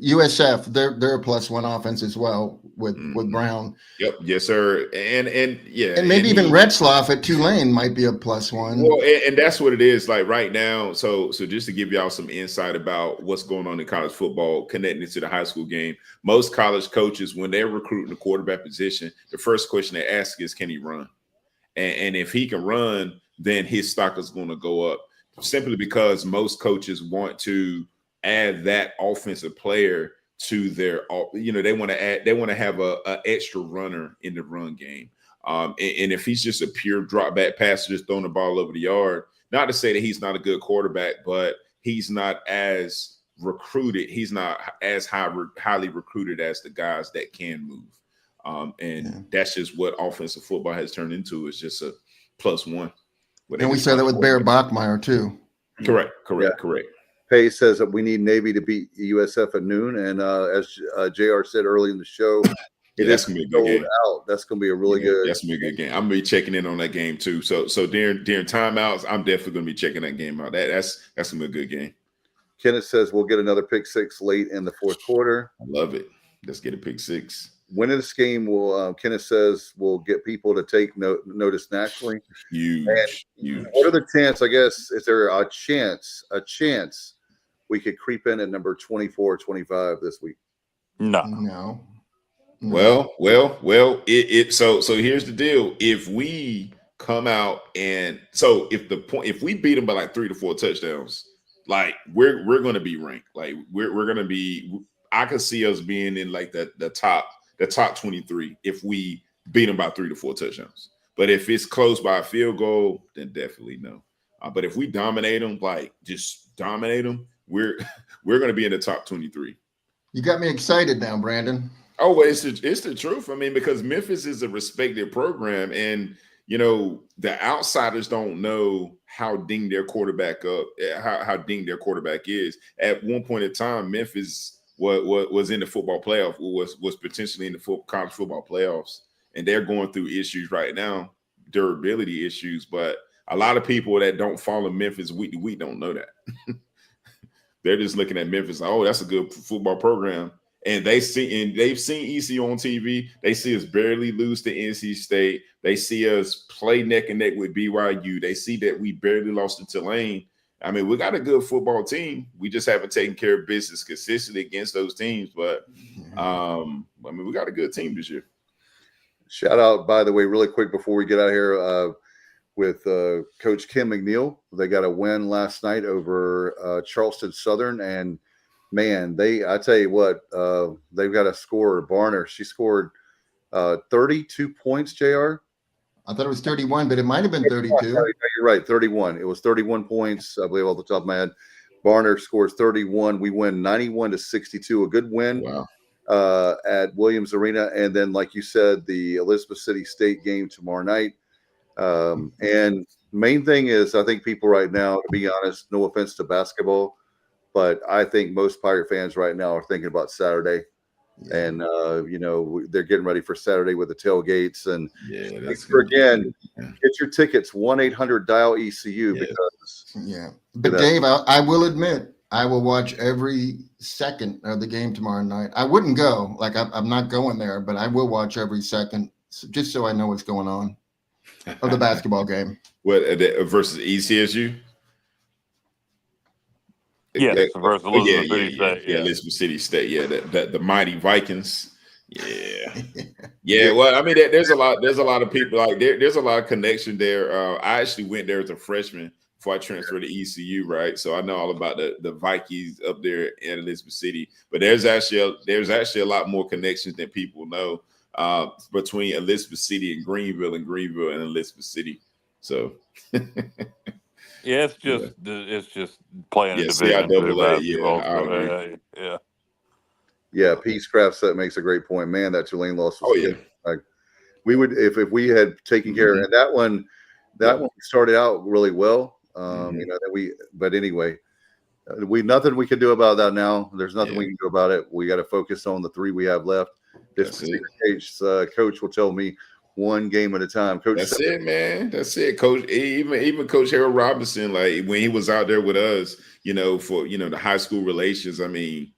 USF, they're a +1 offense as well with Brown? Yep. Yes, sir. And yeah. And maybe even Retzloff at Tulane might be a +1. Well, and that's what it is like right now. So just to give y'all some insight about what's going on in college football, connecting to the high school game, most college coaches, when they're recruiting the quarterback position, the first question they ask is, can he run? And if he can run, then his stock is going to go up. Simply because most coaches want to add that offensive player to their, they want to have a extra runner in the run game. And if he's just a pure drop back passer, just throwing the ball over the yard, not to say that he's not a good quarterback, but he's not as recruited. He's not as highly recruited as the guys that can move. That's just what offensive football has turned into. It's just a +1. And we said that with Bear Bachmeyer too. Correct. Pay says that we need Navy to beat USF at noon, and as JR said early in the show, that's gonna be a good game. That's gonna be a really good. That's gonna be a good game. I'm gonna be checking in on that game too. So during timeouts, I'm definitely gonna be checking that game out. That's gonna be a good game. Kenneth says we'll get another pick six late in the fourth quarter. I love it. Let's get a pick six. Winning this game will, Kenneth says, will get people to take notice nationally. Huge. What are the chances? I guess is there a chance we could creep in at number 24, 25 this week? No. Well. So here's the deal. If we come out and if we beat them by like 3 to 4 touchdowns, like we're going to be ranked. Like we're going to be. I could see us being in like the top 23 if we beat them by 3 to 4 touchdowns. But if it's close by a field goal, then definitely no. But if we dominate them, like just dominate them, we're going to be in the top 23. You got me excited now, Brandon. Oh, well, it's the truth. I mean, because Memphis is a respected program, and the outsiders don't know how dinged their quarterback up, how dinged their quarterback is. At one point in time, Memphis was in the football playoff, was potentially in the college football playoffs, and they're going through issues right now, durability issues. But a lot of people that don't follow Memphis week to week don't know that. They're just looking at Memphis, like, oh, that's a good football program. And they've seen ECU on TV. They see us barely lose to NC State. They see us play neck and neck with BYU. They see that we barely lost to Tulane. I mean, we got a good football team. We just haven't taken care of business consistently against those teams. But I mean, we got a good team this year. Shout out, by the way, really quick before we get out of here, with Coach Kim McNeil. They got a win last night over Charleston Southern, and man, I tell you what, they've got a scorer, Barner. She scored 32 points, JR. I thought it was 31, but it might have been 32. You're right, 31. It was 31 points, I believe, off the top of my head. Barner scores 31. We win 91-62. A good win. Wow. At Williams Arena. And then, like you said, the Elizabeth City State game tomorrow night. And main thing is, I think people right now, to be honest, no offense to basketball, but I think most Pirate fans right now are thinking about Saturday. Yeah. And, they're getting ready for Saturday with the tailgates. And get your tickets, 1-800-DIAL-ECU. But Dave, I will admit, I will watch every second of the game tomorrow night. I wouldn't go, like I'm not going there, but I will watch every second just so I know what's going on of the basketball game. What versus ECSU? Yes, versus Elizabeth City State. Yeah, Elizabeth City State. Yeah, the mighty Vikings. Yeah. Well, I mean, there's a lot of people like there's a lot of connection there. I actually went there as a freshman before I transferred to ECU, right? So I know all about the Vikings up there in Elizabeth City. But there's actually a lot more connections than people know between Elizabeth City and Greenville and Elizabeth City. So. Yeah, it's just playing a division. Yeah, Peace Craft set makes a great point. Man, that Tulane loss was good. Like we would if we had taken care of that one started out really well. But anyway, nothing we can do about that now. There's nothing we can do about it. We got to focus on the 3 we have left. This case, coach will tell me one game at a time. Coach, that's it, man. That's it, Coach. Even Coach Harold Robinson, like when he was out there with us, for the high school relations. I mean,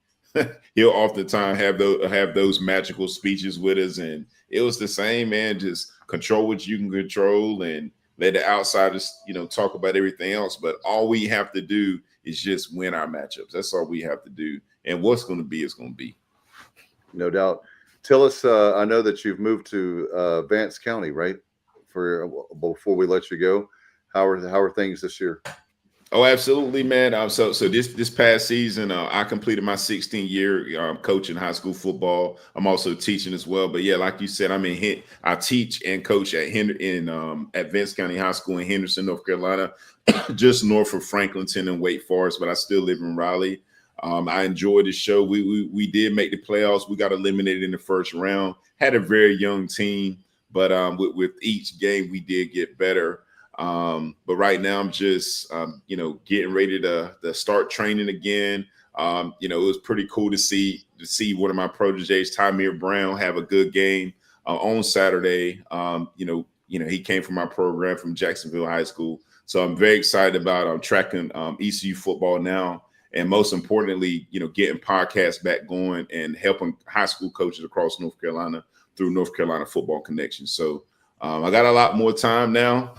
he'll oftentimes have those magical speeches with us, and it was the same, man. Just control what you can control, and let the outsiders, talk about everything else. But all we have to do is just win our matchups. That's all we have to do, and what's going to be is going to be. No doubt. Tell us, I know that you've moved to Vance County, right? Before we let you go, how are things this year? Oh, absolutely, man. So this past season, I completed my 16th year coaching high school football. I'm also teaching as well. But yeah, like you said, I teach and coach at Vance County High School in Henderson, North Carolina, just north of Franklinton and Wake Forest. But I still live in Raleigh. I enjoyed the show. We did make the playoffs. We got eliminated in the first round. Had a very young team, but with each game we did get better. But right now I'm just, getting ready to start training again. It was pretty cool to see one of my proteges, Tymir Brown, have a good game on Saturday. He came from my program from Jacksonville High School. So I'm very excited about tracking ECU football now. And most importantly, getting podcasts back going and helping high school coaches across North Carolina through North Carolina Football Connection. So I got a lot more time now.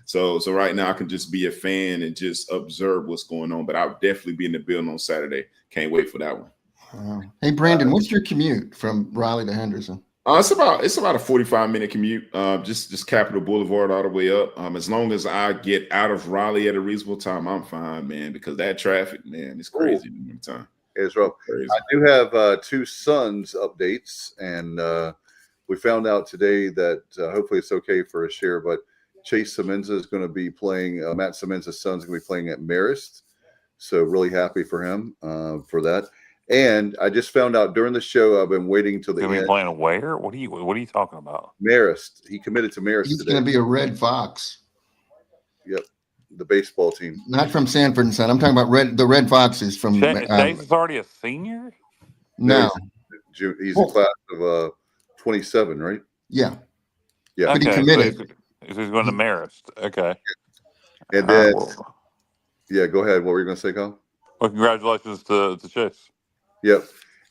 So right now I can just be a fan and just observe what's going on. But I'll definitely be in the building on Saturday. Can't wait for that one. Hey, Brandon, what's your commute from Raleigh to Henderson? It's about a 45-minute commute, just Capitol Boulevard all the way up. As long as I get out of Raleigh at a reasonable time, I'm fine, man, because that traffic, man, it's crazy in the time. It's rough. I do have two sons updates, and we found out today that hopefully it's okay for a share, but Chase Semenza is going to be playing, Matt Semenza's son's going to be playing at Marist. So really happy for him for that. And I just found out during the show, I've been waiting till the end. Be playing where? What are you talking about? Marist. He committed to Marist. He's going to be a Red Fox. Yep, the baseball team. Not from Sanford and Son. I'm talking about the Red Foxes from. Chase is already a senior. No, he's a class of 27, right? Yeah. Yeah. But he committed. So he's going to Marist. Okay. And then, yeah, go ahead. What were you going to say, Colin? Well, congratulations to Chase. Yep.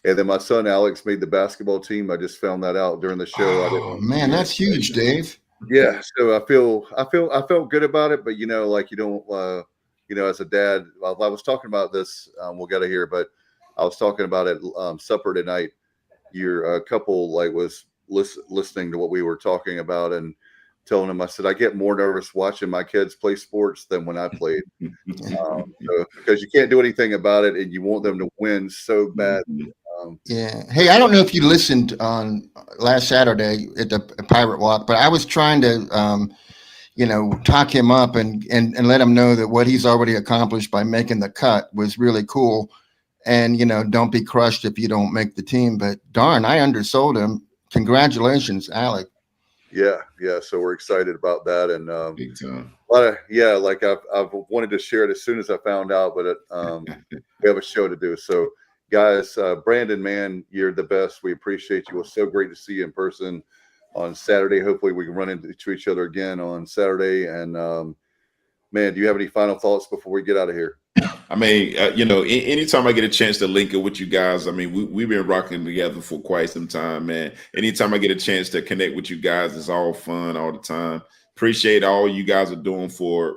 And then my son Alex made the basketball team. I just found that out during the show. Oh man, that's huge, Dave. Yeah. So I felt good about it, but you don't, as a dad, I was talking about this. We'll get to here, but I was talking about it supper tonight. Your couple was listening to what we were talking about and telling him, I said, I get more nervous watching my kids play sports than when I played. Because you can't do anything about it and you want them to win so bad. Yeah. Hey, I don't know if you listened on last Saturday at the Pirate Walk, but I was trying to, talk him up and let him know that what he's already accomplished by making the cut was really cool. And, don't be crushed if you don't make the team. But darn, I undersold him. Congratulations, Alec. Yeah. So we're excited about that. And big time. I've wanted to share it as soon as I found out, but we have a show to do. So guys, Brandon, man, you're the best. We appreciate you. It was so great to see you in person on Saturday. Hopefully we can run into each other again on Saturday. And man, do you have any final thoughts before we get out of here? I mean, anytime I get a chance to link up with you guys, I mean, we've been rocking together for quite some time, man. Anytime I get a chance to connect with you guys, it's all fun all the time. Appreciate all you guys are doing for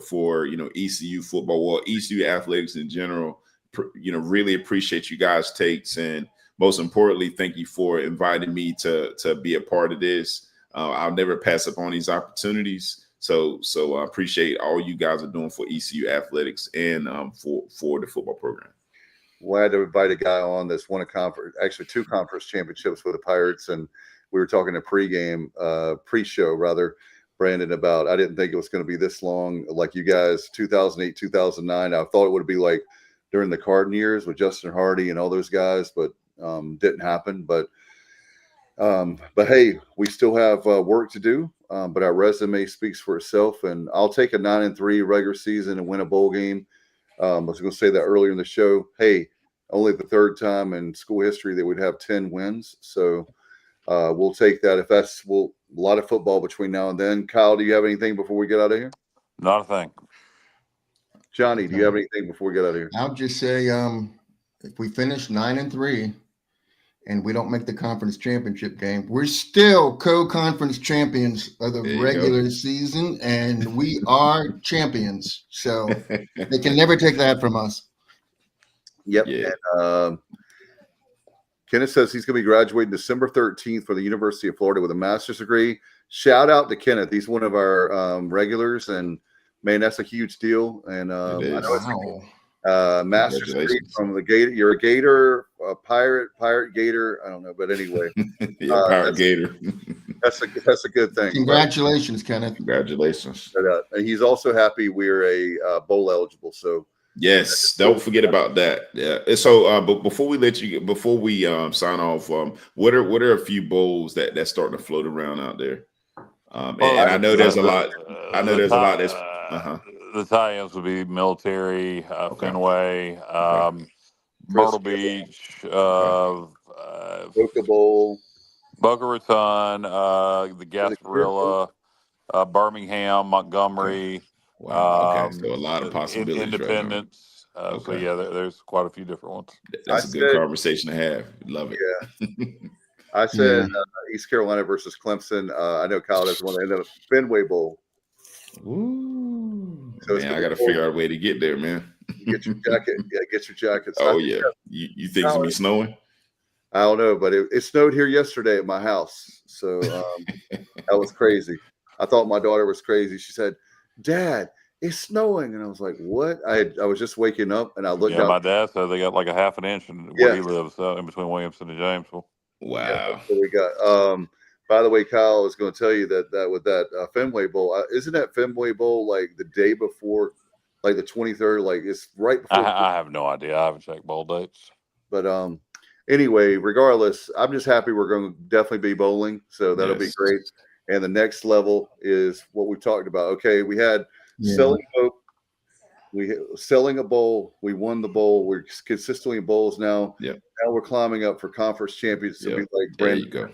ECU football, well, ECU athletics in general. Really appreciate you guys' takes, and most importantly, thank you for inviting me to be a part of this. I'll never pass up on these opportunities. So I appreciate all you guys are doing for ECU athletics and for the football program. Well, I had to invite a guy on that's won two conference championships with the Pirates, and we were talking a pre-show rather, Brandon, about I didn't think it was going to be this long. Like you guys, 2008, 2009, I thought it would be like during the Carden years with Justin Hardy and all those guys, but didn't happen. But hey, we still have work to do. But our resume speaks for itself, and I'll take a 9-3 regular season and win a bowl game. I was going to say that earlier in the show. Hey, only the third time in school history that we'd have 10 wins. So we'll take that. If that's a lot of football between now and then. Kyle, do you have anything before we get out of here? Not a thing. Johnny, do you have anything before we get out of here? I'll just say, if we finish 9-3 and we don't make the conference championship game, we're still co-conference champions of the regular season, and we are champions. So they can never take that from us. Yep. Yeah. And, Kenneth says he's going to be graduating December 13th for the University of Florida with a master's degree. Shout out to Kenneth. He's one of our regulars, and man, that's a huge deal. And I It know is. Wow. Master's Creek Congratulations. from the Gator. You're a Gator, a Pirate Gator. I don't know, but anyway, Yeah, Pirate that's Gator. that's a good thing. Congratulations, Kenneth. Congratulations. But, and he's also happy we're a bowl eligible. So Yes, don't forget about that. Yeah. And so, but before we sign off, what are a few bowls that's starting to float around out there? And I know there's a lot. I know there's a lot that's. Uh-huh. The tie-ins would be Military, Okay. Fenway, Okay. Myrtle Beach, Boca Bowl, Boca Raton, the is it Clear Bowl? Gasparilla, Birmingham, Montgomery, Wow. Okay. So a lot of possibilities right now. Independence. So Okay. yeah, there's quite a few different ones. That's a good conversation to have. Love it. Yeah. I said East Carolina versus Clemson. I know Kyle doesn't want to end up Fenway Bowl. Ooh, So man, I got to figure out a way to get there, man. Get your jacket. Yeah, get your jackets. Oh yeah. You think it's gonna be snowing? I don't know, but it snowed here yesterday at my house. So that was crazy. I thought my daughter was crazy. She said, "Dad, it's snowing," and I was like, "What?" I was just waking up and I looked out. My dad said they got like a half an inch in where he lives, in between Williamson and Jamesville. Wow. Yeah, that's what we got. By the way, Kyle was going to tell you that with that Fenway Bowl, isn't that Fenway Bowl like the day before, like the 23rd? Like it's right before. I have no idea. I haven't checked bowl dates. But anyway, regardless, I'm just happy we're going to definitely be bowling, so that'll be great. And the next level is what we talked about. Okay, we had selling hope. Selling a bowl. We won the bowl. We're consistently in bowls now. Yep. Now we're climbing up for conference champions to be like there you go.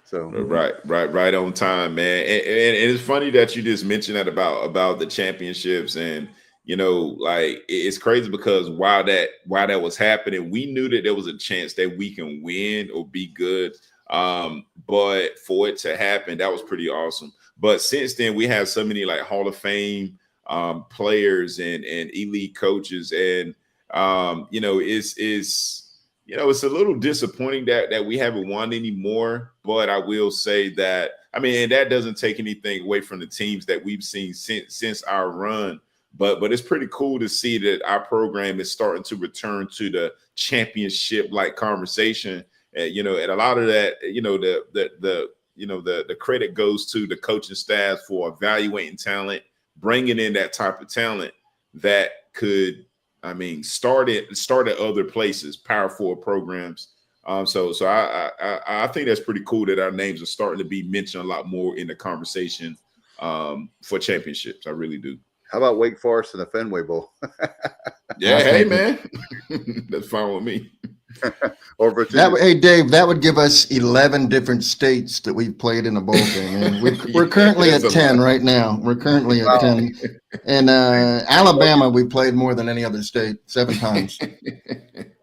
So right on time, man. And it's funny that you just mentioned that about the championships, and like it's crazy because while that was happening, we knew that there was a chance that we can win or be good. But for it to happen, that was pretty awesome. But since then, we have so many like Hall of Fame players and elite coaches, and it's a little disappointing that we haven't won anymore. But I will say that, and that doesn't take anything away from the teams that we've seen since our run. But it's pretty cool to see that our program is starting to return to the championship like conversation. And a lot of that, the credit goes to the coaching staff for evaluating talent, bringing in that type of talent that could, start at other places, Power 4 programs. So I think that's pretty cool that our names are starting to be mentioned a lot more in the conversation for championships. I really do. How about Wake Forest and the Fenway Bowl? Yeah, hey man, that's fine with me. Or Virginia. Hey Dave, that would give us 11 different states that we've played in a bowl game. And we're currently at 10 right now. We're currently at 10. And Alabama, we played more than any other state, 7 times.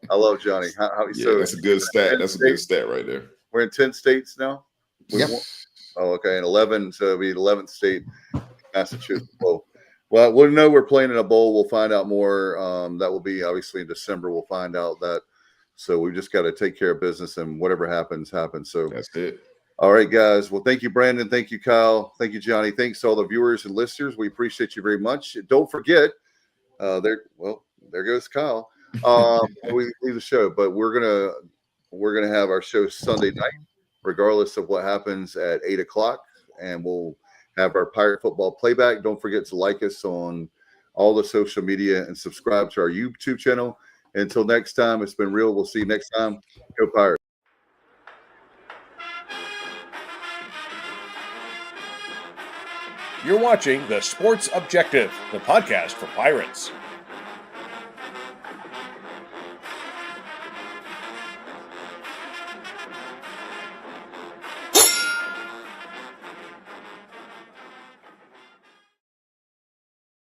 I love Johnny. So that's a good stat. That's a good stat right there. We're in 10 states now. Yep. Oh, okay. And 11. So it'll be 11th state, Massachusetts Bowl. Well, we'll know we're playing in a bowl. We'll find out more. That will be obviously in December. We'll find out that. So we just got to take care of business, and whatever happens, happens. So that's it. All right, guys. Well, thank you, Brandon. Thank you, Kyle. Thank you, Johnny. Thanks to all the viewers and listeners. We appreciate you very much. Don't forget, there goes Kyle. We leave the show, but we're gonna have our show Sunday night, regardless of what happens at 8:00, and we'll have our Pirate football playback. Don't forget to like us on all the social media and subscribe to our YouTube channel. Until next time, it's been real. We'll see you next time. Go Pirates. You're watching The Sports Objective, the podcast for Pirates.